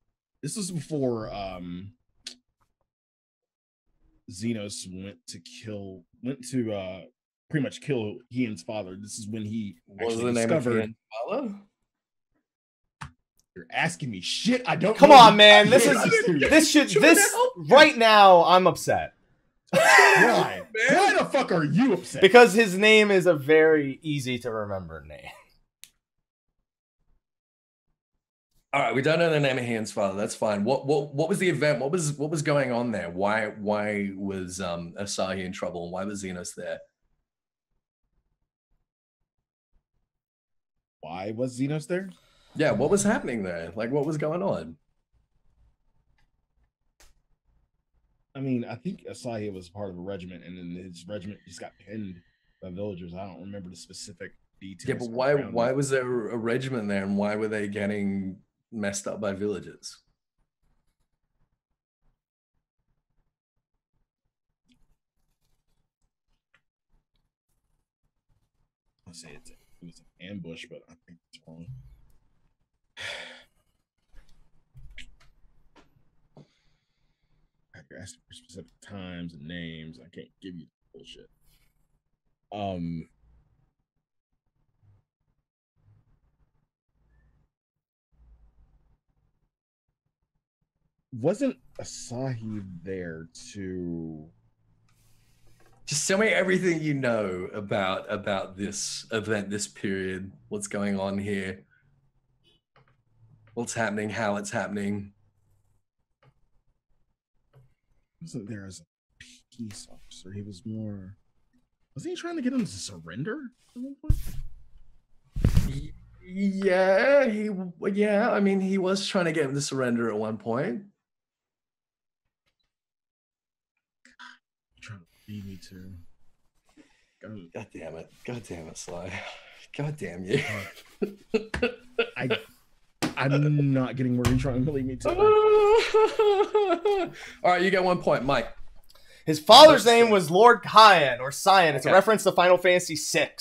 Xenos went to pretty much kill Hien's father. This is when he actually discovered. You're asking me shit. I don't. Come on, man. This right now. I'm upset. Why? Why the fuck are you upset? Because his name is a very easy to remember name. All right, we don't know the name of Hien's father. That's fine. What was the event? What was going on there? Why was Asahi in trouble? And why was Xenos there? Why was Xenos there? Yeah, what was happening there? Like, what was going on? I mean, I think Asahi was part of a regiment, and then his regiment just got pinned by villagers. I don't remember the specific details. Yeah, but why was there a regiment there, and why were they getting messed up by villagers? I'll say it was an ambush, but I think it's wrong. You're asking for specific times and names. I can't give you bullshit. Wasn't Asahi there to just tell me everything you know about this event, this period, what's going on here, what's happening, how it's happening. Wasn't there as a peace officer? He was more. Wasn't he trying to get him to surrender at one point? Yeah, I mean, he was trying to get him to surrender at one point. Trying to lead me to. God damn it, Slyh. God damn you. I'm not getting where you're trying to lead me to. All right, you get 1 point, Mike. His father's name was Lord Kyan or Cyan. It's a reference to Final Fantasy VI.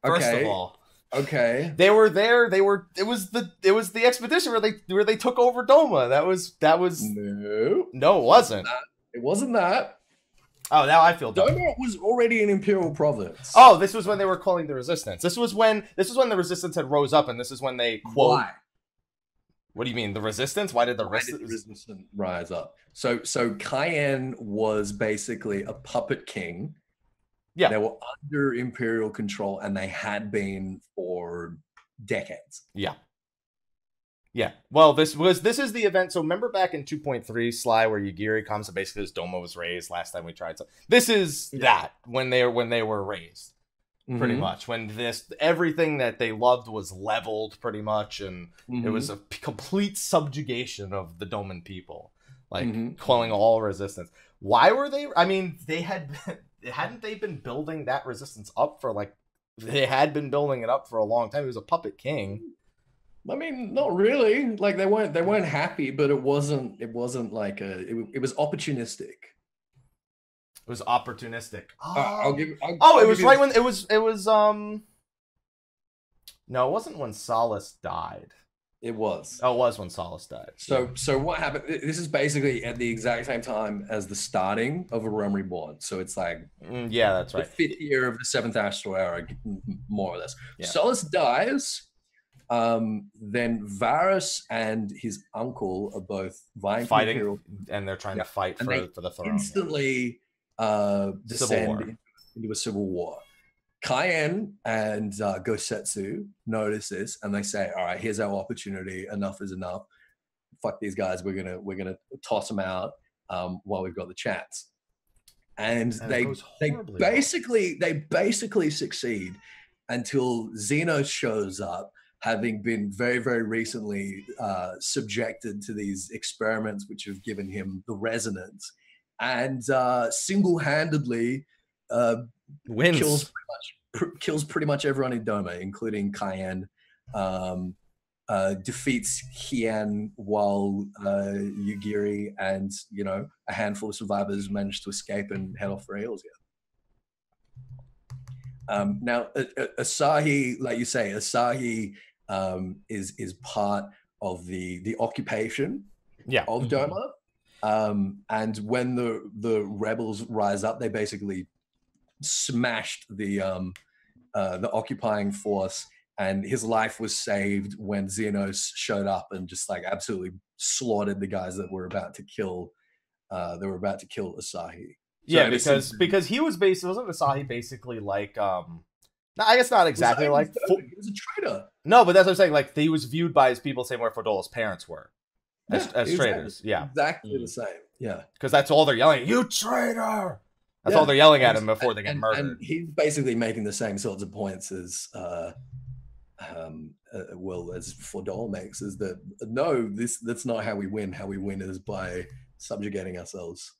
First of all, they were there. It was the expedition where they took over Doma. That was no, it wasn't. It wasn't that. Oh, now I feel dumb. Doma was already an imperial province. Oh, this was when they were calling the resistance. This was when the resistance had rose up, and this is when they quote. Why? What do you mean, the resistance? Why did the resistance rise up? So Cayenne was basically a puppet king. Yeah. They were under imperial control, and they had been for decades. Yeah. Yeah. Well, this is the event. So remember back in 2.3, Slyh, where Yagiri comes, and basically this Doma was raised last time we tried. So this is that when they were raised. Pretty much when everything that they loved was leveled pretty much, and it was a complete subjugation of the Doman people, like quelling all resistance. Why were they? I mean, hadn't they been building that resistance up for they had been building it up for a long time. He was a puppet king. I mean, not really. Like they weren't happy, but it wasn't like it was opportunistic. It was opportunistic. It was right when it was. No, it wasn't when Solace died. It was. Oh, it was when Solace died. So what happened? This is basically at the exact same time as the starting of A Realm Reborn. So it's like yeah, that's right. The 5th year of the 7th Astral Era, more or less. Yeah. Solace dies, Then Varys and his uncle are both fighting, and they're trying to fight for the throne. Instantly descend into a civil war. Cayenne and Gosetsu notice this, and they say, "All right, here's our opportunity. Enough is enough. Fuck these guys. We're gonna toss them out while we've got the chance." And they basically succeed until Xenos shows up, having been very, very recently subjected to these experiments which have given him the resonance, and single-handedly wins. kills pretty much everyone in Doma, including Cayenne. Defeats Hien, while Yugiri and a handful of survivors managed to escape and head off for Eorzivia. Now, Asahi, like you say, Asahi is part of the occupation of Doma. And when the rebels rise up, they basically smashed the occupying force, and his life was saved when Xenos showed up and just like absolutely slaughtered the guys that were about to kill Asahi. Yeah, because he was wasn't Asahi basically like I guess not exactly like he was a traitor. No, but that's what I'm saying. Like he was viewed by his people the same way Fordola's parents were as traitors. Yeah, exactly the same. Yeah, because that's all they're yelling. You traitor! That's all they're yelling at him before they get murdered. And he's basically making the same sorts of points as as Fordola makes, is that no, that's not how we win. How we win is by subjugating ourselves.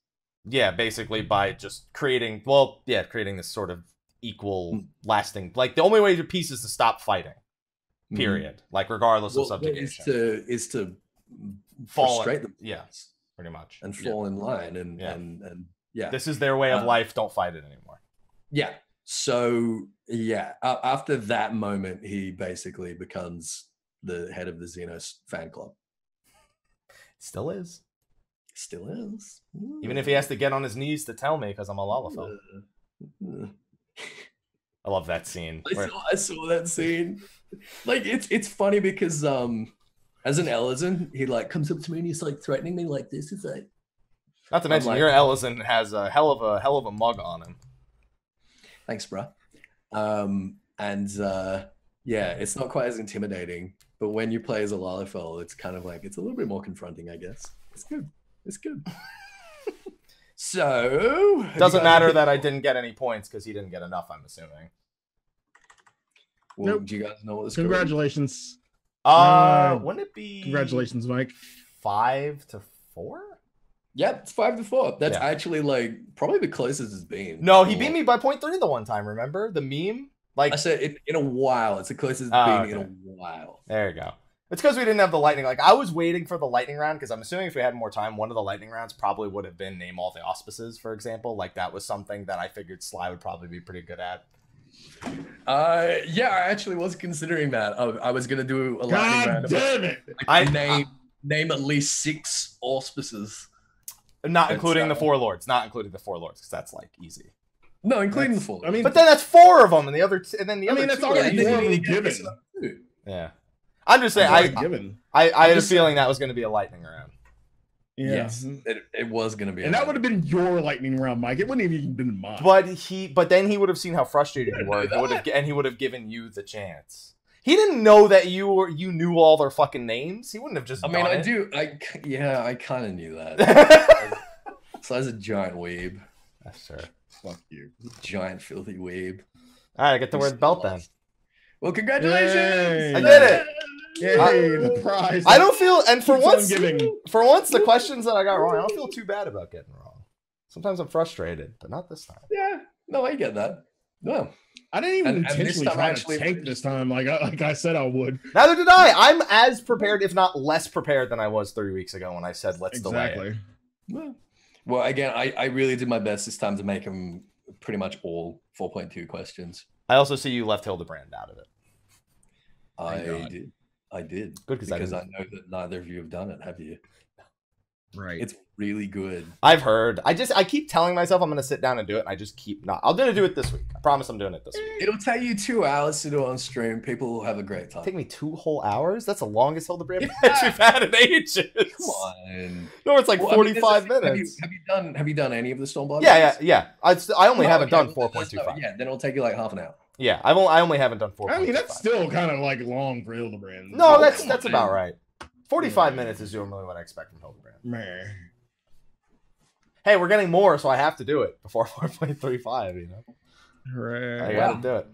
Yeah, basically by just creating this sort of equal, lasting. Like the only way to peace is to stop fighting. Period. Like regardless of subjugation. Is to frustrate them. Yeah, pretty much. And fall in line and yeah. This is their way of life. Don't fight it anymore. Yeah. So yeah, after that moment, he basically becomes the head of the Xenos fan club. Still is. Still is. Even if he has to get on his knees to tell me because I'm a Lalafell. I love that scene. I saw that scene. Like it's funny because as an Ellison, he like comes up to me and he's like threatening me like this. It's like, not to mention your Ellison has a hell of a mug on him. Thanks, bro. Yeah, it's not quite as intimidating, but when you play as a Lalafell, it's kind of like it's a little bit more confronting, I guess. It's good. It's good. So doesn't matter that I didn't get any points because he didn't get enough, I'm assuming. Well, nope. Do you guys know what the score Congratulations. Wouldn't it be Congratulations, Mike. 5-4? Yep, it's 5-4. That's actually like probably the closest it's been. No, he beat me by 0.3 the one time, remember? The meme? Like I said, in a while. It's the closest it's been in a while. There you go. It's because we didn't have the lightning. Like I was waiting for the lightning round because I'm assuming if we had more time, one of the lightning rounds probably would have been name all the auspices, for example. Like that was something that I figured Slyh would probably be pretty good at. Yeah, I actually was considering that. I was gonna do a lightning round. Damn it! Name at least 6 auspices. Not including the 4 lords. Not including the 4 lords, because that's like easy. No, including the 4 lords. I mean, but then that's 4 of them, and the other, and then the other. That's already more than given. Yeah, I'm just saying. I had a feeling that was going to be a lightning round. Yeah. Yes, it was going to be, and that would have been your lightning round, Mike. It wouldn't have even been mine. But then he would have seen how frustrated you were, and he would have given you the chance. He didn't know that you knew all their fucking names. He wouldn't have just. I kind of knew that. So I was a giant weeb. That's sure. Fuck you, giant filthy weeb. All right, I get to wear the belt then. Well, congratulations! Yay. I did it. Yay, the prize. I don't feel, and for once, the questions that I got wrong, I don't feel too bad about getting wrong. Sometimes I'm frustrated, but not this time. Yeah, no, I get that. No. I didn't even intentionally try to tank this time, like I said I would. Neither did I. I'm as prepared, if not less prepared, than I was 3 weeks ago when I said let's delay it. Well, again, I really did my best this time to make them pretty much all 4.2 questions. I also see you left Hildebrand out of it. I did. Good, because I know that neither of you have done it, have you? Right. It's really good. I've heard. I keep telling myself I'm going to sit down and do it, and I just keep not. I'm going to do it this week. I promise I'm doing it this week. It'll take you 2 hours to do it on stream. People will have a great time. Take me 2 whole hours? That's the longest Hildebrand match we've had in ages. Come on. No, it's like 45 minutes. Have you done any of the Stormblood? Yeah. I only haven't done 4.25. Yeah, then it'll take you like half an hour. Yeah, I only haven't done 4.25. I mean, that's still kind of like long for Hildebrand. No, that's about right. 45 minutes is normally what I expect from Hildebrand. Meh. Hey, we're getting more, so I have to do it before 4.35, you know? Right. I gotta do it.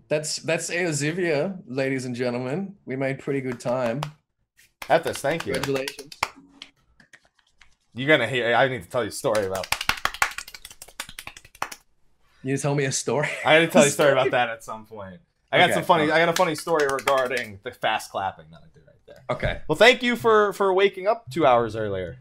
That's Eorzivia, ladies and gentlemen. We made pretty good time. Ethys, thank you. Congratulations. You're gonna hear. I need to tell you a story about. You tell me a story. I gotta tell you a story about that at some point. I got Okay. I got a funny story regarding the fast clapping that I did right there. Okay. Well, thank you for waking up 2 hours earlier.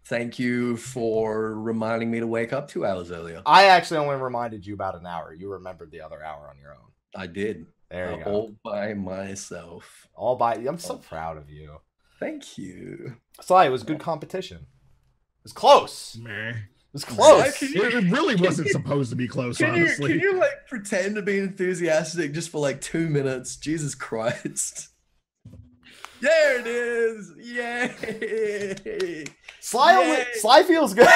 Thank you for reminding me to wake up 2 hours earlier. I actually only reminded you about an hour. You remembered the other hour on your own. I did. There you go. All by myself. I'm so proud of you. Thank you. Sly, it was good competition. It was close. Meh. It was close. Sly, It really wasn't supposed to be close, honestly. Can you like pretend to be enthusiastic just for like 2 minutes? Jesus Christ. There it is. Yay. Sly feels good.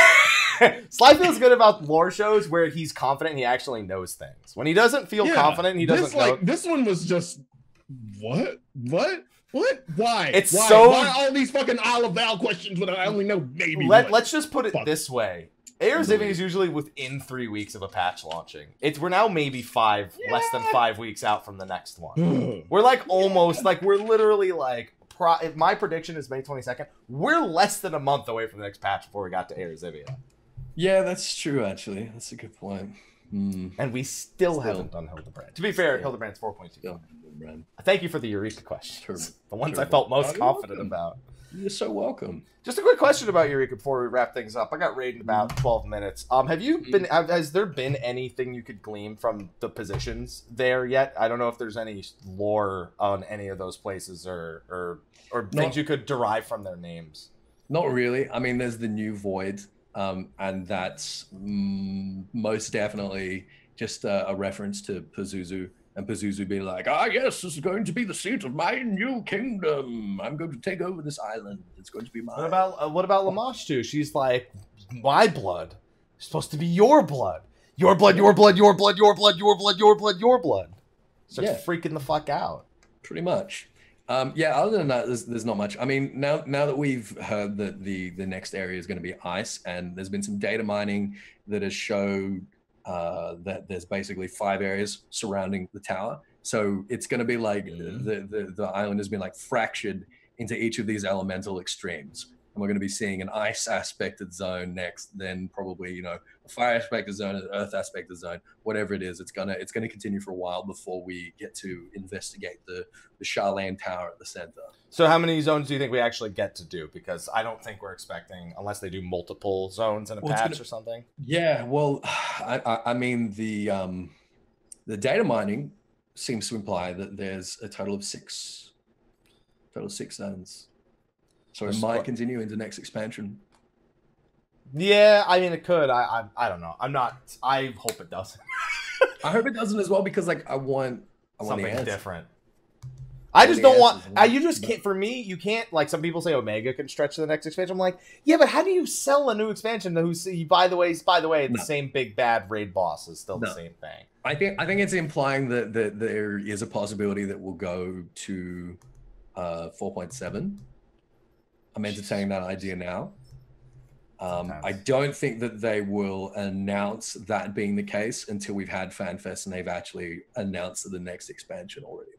Sly feels good about lore shows where he's confident he actually knows things. When he doesn't feel confident, he doesn't know. This one was just what? Why? It's why? so. Why all these fucking Isle of Val questions when I only know maybe? Let's just put it this way. Eorzivia is usually within 3 weeks of a patch launching. We're now maybe less than 5 weeks out from the next one. We're like almost we're literally like. If my prediction is May 22nd, we're less than a month away from the next patch before we got to Eorzivia. Yeah, that's true, actually. That's a good point. And we still haven't done Hildebrand. To be fair, Hildebrand's 4.2. Thank you for the Eureka questions. The ones I felt most confident about. You're so welcome. Just a quick question about Eureka before we wrap things up. I got raid in about 12 minutes. Has there been anything you could glean from the positions there yet? I don't know if there's any lore on any of those places or things you could derive from their names. Not really. I mean, there's the new void, and that's most definitely just a reference to Pazuzu. And Pazuzu being like, yes, this is going to be the seat of my new kingdom. I'm going to take over this island. It's going to be mine. What about Lamashtu? She's like, my blood is supposed to be your blood. Your blood, your blood, your blood, your blood, your blood, your blood, your blood. Starts freaking the fuck out. Pretty much. Other than that, there's not much. I mean, now that we've heard that the next area is going to be ice, and there's been some data mining that has showed that there's basically 5 areas surrounding the tower. So it's going to be like the island has been like fractured into each of these elemental extremes. And we're going to be seeing an ice aspected zone next, then probably, a fire aspected zone, an earth aspected zone, whatever it is. It's gonna continue for a while before we get to investigate the Charlene Tower at the center. So how many zones do you think we actually get to do? Because I don't think we're expecting, unless they do multiple zones in a patch or something. Yeah, well, I mean the data mining seems to imply that there's a total of 6 zones. So it might continue into next expansion. Yeah, I mean it could. I don't know. I hope it doesn't. I hope it doesn't as well, because I want something different. I just don't want. You just can't. For me, you can't. Like some people say, Omega can stretch to the next expansion. I'm like, yeah, but how do you sell a new expansion to who's? By the way, the same big bad raid boss is still the same thing. I think it's implying that there is a possibility that we'll go to 4.7. I'm entertaining that idea now. I don't think that they will announce that being the case until we've had FanFest and they've actually announced the next expansion already.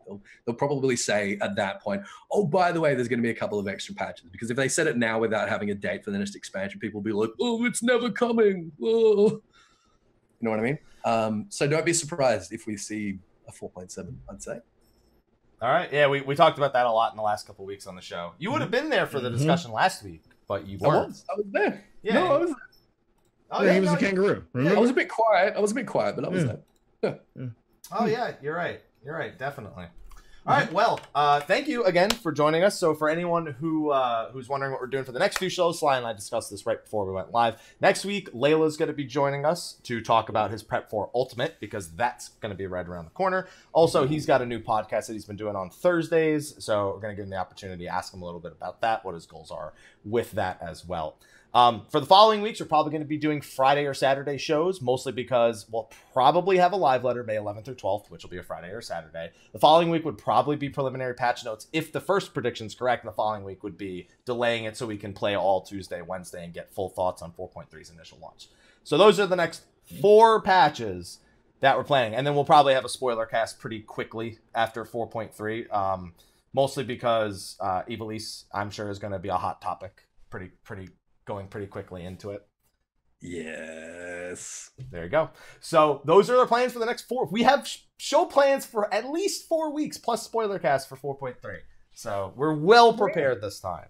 They'll probably say at that point, oh, by the way, there's going to be a couple of extra patches. Because if they said it now without having a date for the next expansion, people will be like, oh, it's never coming. Oh. You know what I mean? So don't be surprised if we see a 4.7, I'd say. All right. Yeah, we talked about that a lot in the last couple of weeks on the show. You would have been there for the discussion last week, but you weren't. I was there. Yeah. No, I was there. Oh, yeah, he was a kangaroo. Yeah, I was a bit quiet. But I was there. Yeah. Oh, yeah. You're right. Definitely. All right, well, thank you again for joining us. So for anyone who's wondering what we're doing for the next few shows, Sly and I discussed this right before we went live. Next week, Layla's going to be joining us to talk about his Prep 4 Ultimate, because that's going to be right around the corner. Also, he's got a new podcast that he's been doing on Thursdays, so we're going to give him the opportunity to ask him a little bit about that, what his goals are with that as well. For the following weeks, we're probably going to be doing Friday or Saturday shows, mostly because we'll probably have a live letter May 11th through 12th, which will be a Friday or Saturday. The following week would probably be preliminary patch notes if the first prediction's correct, and the following week would be delaying it so we can play all Tuesday, Wednesday, and get full thoughts on 4.3's initial launch. So those are the next 4 patches that we're planning, and then we'll probably have a spoiler cast pretty quickly after 4.3, mostly because Ivalice, I'm sure, is going to be a hot topic going pretty quickly into it. Yes. There you go. So those are our plans for the next 4. We have show plans for at least 4 weeks plus spoiler cast for 4.3. So we're well prepared this time.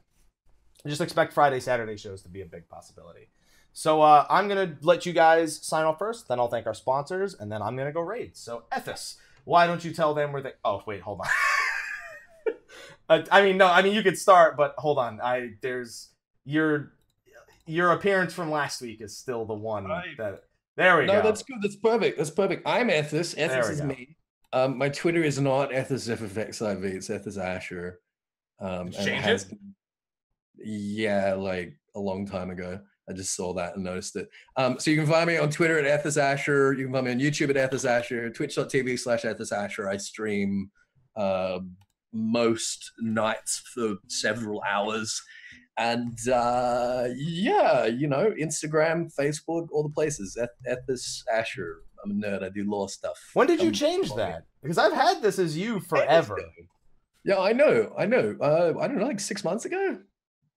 Just expect Friday, Saturday shows to be a big possibility. So I'm going to let you guys sign off first. Then I'll thank our sponsors. And then I'm going to go raid. So Ethys, why don't you tell them where they... Oh, wait, hold on. You could start, but hold on. Your appearance from last week is still the one that... There we go. No, that's good. That's perfect. That's perfect. I'm Ethys. Ethys is me. My Twitter is not Ethys FFXIV. It's Ethys Asher. Change it? Yeah, like a long time ago. I just saw that and noticed it. So you can find me on Twitter at Ethys Asher. You can find me on YouTube at Ethys Asher. Twitch.tv/Ethys Asher. I stream most nights for several hours. And Instagram, Facebook, all the places. Ethys Asher. I'm a nerd. I do law stuff. When did you change that? Because I've had this as you forever. Yeah, I know. I don't know, like 6 months ago,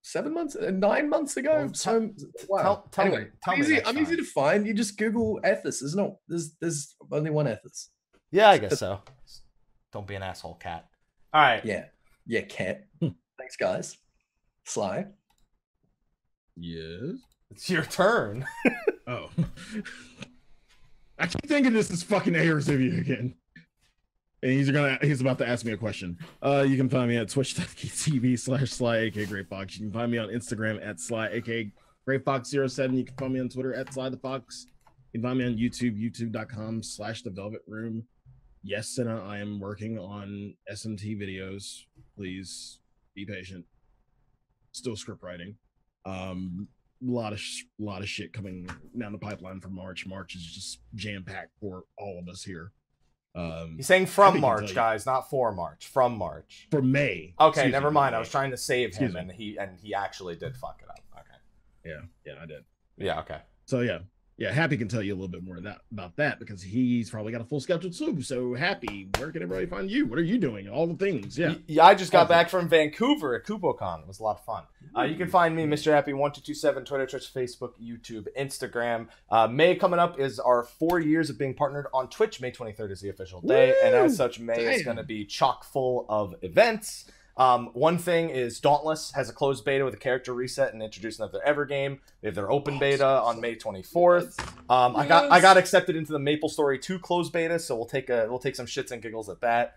7 months, 9 months ago. Well, wow. Tell me. I'm easy to find. You just Google Ethys. There's only one Ethys. Yeah, I guess so. Don't be an asshole, cat. All right. Yeah, cat. Thanks, guys. Sly. Yes. It's your turn. Oh. I keep thinking this is fucking Eorzivia again. And he's about to ask me a question. You can find me at twitch.tv/Slyh, aka.Greyfox. You can find me on Instagram at Slyh, aka Greyfox07. You can find me on Twitter at Slythefox. You can find me on YouTube, youtube.com/thevelvetroom. Yes, Senna, I am working on SMT videos. Please be patient. Still script writing. A lot of shit coming down the pipeline for March. March is just jam-packed for all of us here. He's saying from March, guys, not for March. From March. For May. Okay, never mind. I was trying to save him, and he actually did fuck it up. Okay. Yeah, I did. Yeah, okay. So yeah, Happy can tell you a little bit more about that because he's probably got a full schedule too. So Happy, where can everybody find you? What are you doing? All the things. Yeah, I just got back from Vancouver at KuboCon. It was a lot of fun. You can find me, Mr. Happy 1227, Twitter, Twitch, Facebook, YouTube, Instagram. May coming up is our 4 years of being partnered on Twitch. May 23rd is the official day, and as such, May is going to be chock full of events. One thing is Dauntless has a closed beta with a character reset and introducing of their Ever game. They have their open beta on May 24th. I got accepted into the Maple Story 2 closed beta, so we'll take some shits and giggles at that.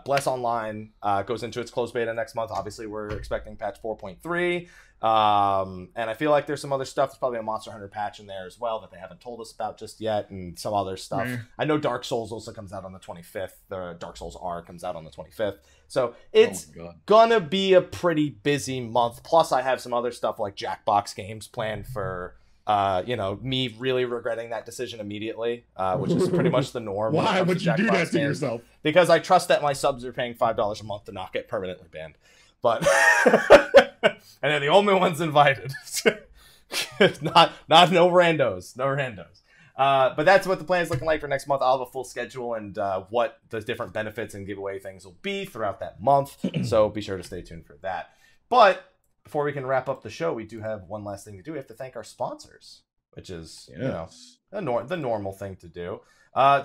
Bless Online goes into its closed beta next month. Obviously, we're expecting patch 4.3. And I feel like there's some other stuff. There's probably a Monster Hunter patch in there as well that they haven't told us about just yet, and some other stuff. I know Dark Souls also comes out on the 25th. The Dark Souls R comes out on the 25th. So it's gonna be a pretty busy month. Plus, I have some other stuff like Jackbox games planned for me really regretting that decision immediatally, which is pretty much the norm. Why would you do that to yourself? Because I trust that my subs are paying $5 a month to not get permanently banned. But and they're the only ones invited. not no randos. But that's what the plan is looking like for next month. I'll have a full schedule and what the different benefits and giveaway things will be throughout that month. So be sure to stay tuned for that. But before we can wrap up the show, we do have one last thing to do. We have to thank our sponsors, which is the normal thing to do.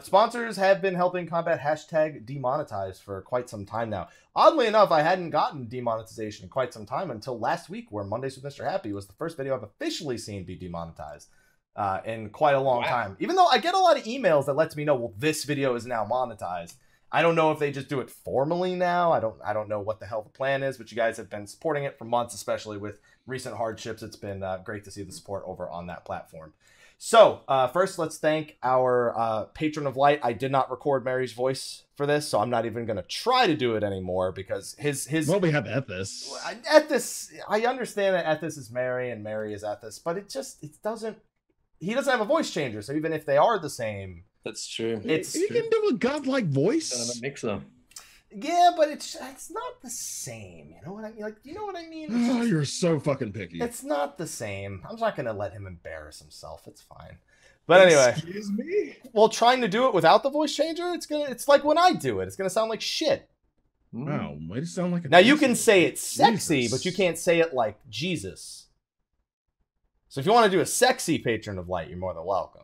Sponsors have been helping combat #demonetized for quite some time now. Oddly enough, I hadn't gotten demonetization in quite some time until last week, where Mondays with Mr. Happy was the first video I've officially seen be demonetized in quite a long time. Even though I get a lot of emails that lets me know, well, this video is now monetized. I don't know if they just do it formally now. I don't know what the hell the plan is, but you guys have been supporting it for months, especially with recent hardships. It's been great to see the support over on that platform. So first, let's thank our patron of light. I did not record Mary's voice for this, so I'm not even going to try to do it anymore because his. Well, we have Ethys. Ethys. I understand that Ethys is Mary and Mary is Ethys, but it doesn't. He doesn't have a voice changer, so even if they are the same. That's true. You can do a godlike voice. Kind of a mixer. Yeah, but it's not the same. You know what I mean? Like, you know what I mean? Oh, you're so fucking picky. It's not the same. I'm not gonna let him embarrass himself. It's fine. But anyway, excuse me. Well, trying to do it without the voice changer, it's like when I do it. It's gonna sound like shit. Wow, might it sound like a now you can say it's sexy, but you can't say it like Jesus. So if you want to do a sexy patron of light, you're more than welcome.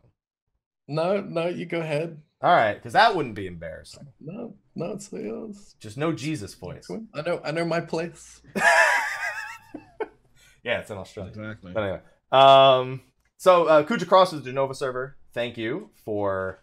No, you go ahead. All right, because that wouldn't be embarrassing. No, it's yours. Just no Jesus voice. I know my place. Yeah, it's in Australia. Exactly. But anyway, so Khuja Cross is the Jenova server. Thank you for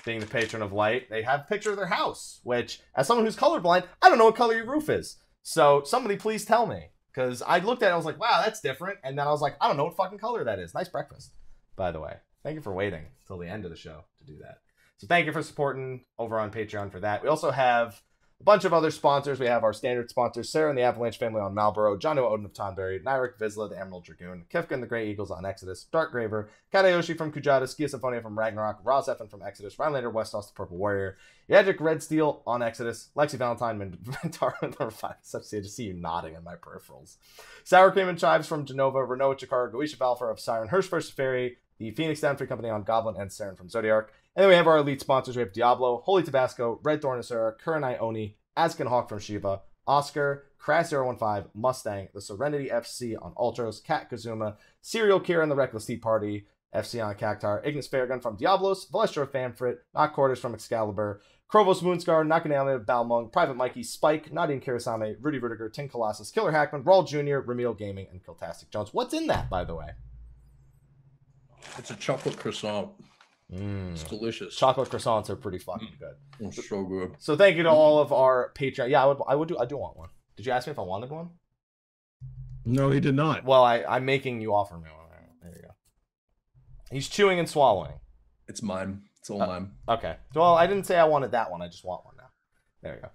being the patron of light. They have a picture of their house, which, as someone who's colorblind, I don't know what color your roof is. So somebody please tell me, because I looked at it, I was like, wow, that's different, and then I was like, I don't know what fucking color that is. Nice breakfast, by the way. Thank you for waiting till the end of the show to do that. So thank you for supporting over on Patreon for that. We also have a bunch of other sponsors. We have our standard sponsors, Serren and the Avalanche family on Marlborough, John Odin of Tonberry, Nairik Vizsla, the Emerald Dragoon, Kifca and the Grey Eagles on Exodus, Dark Graver, Kadayoshi from Khuja, Skia Symphonia from Ragnarok, Rah Xephon from Exodus, Rylanator, Westaur, the Purple Warrior, Eadric Redsteele on Exodus, Lexxie Valentine, Mantaru the Rivivus FC. I just see you nodding in my peripherals. Sour Cream and Chives from Jenova, Rynoet Chikara, Goetia, Valefar of Siren, Hersh, Fersh, Faerie, the Phoenix Down Free Company on Goblin, and Serren from Zodiark. And then we have our elite sponsors. We have Diablo, Holy Tabasco, Red Thorn Asura, Kurenai Oni, Askin Hawk from Shiva, Oscar, Crash015, Mustang, the Serenity FC on Ultros, Kat Kazuma, Serial Kira and the Reckless Tea Party FC on Cactar, Ignis Fairgun from Diablos, Valestra Famfrit, Knock Quarters from Excalibur, Krovos Moonscar, Nakaname Balmung, Private Mikey, Spike, Nadine Kirasame, Rudy Rudiger, Tin Colossus, Killer Hackman, Rawl Jr., Ramil Gaming, and Kiltastic Jones. What's in that, by the way? It's a chocolate croissant. It's delicious. Chocolate croissants are pretty fucking good. It's so good. So thank you to all of our Patreon. Yeah, I do want one. Did you ask me if I wanted one? No, he did not. Well, I'm making you offer me one. There you go. He's chewing and swallowing. It's mine. It's all mine. Okay. Well, I didn't say I wanted that one. I just want one now. There you go.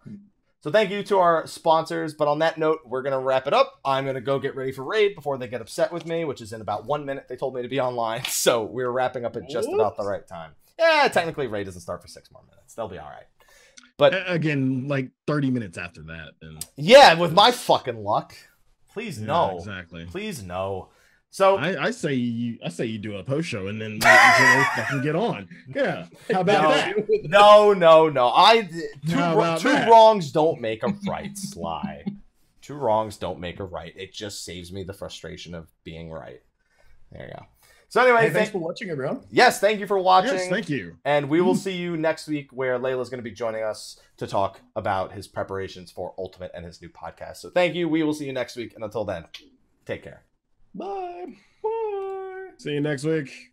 So thank you to our sponsors. But on that note, we're going to wrap it up. I'm going to go get ready for Raid before they get upset with me, which is in about 1 minute. They told me to be online. So we're wrapping up at just about the right time. Yeah, technically Raid doesn't start for 6 more minutes. They'll be all right. But again, like 30 minutes after that. And yeah, with my fucking luck. Please no. Exactly. Please no. So I say you do a post show and then wait until they fucking get on. Yeah. How about that? No. Two wrongs don't make a right, Sly. 2 wrongs don't make a right. It just saves me the frustration of being right. There you go. So anyway, thanks for watching, everyone. Yes, thank you for watching. Yes, thank you. And we will see you next week, where Layla's going to be joining us to talk about his preparations for Ultimate and his new podcast. So thank you. We will see you next week. And until then, take care. Bye. See you next week.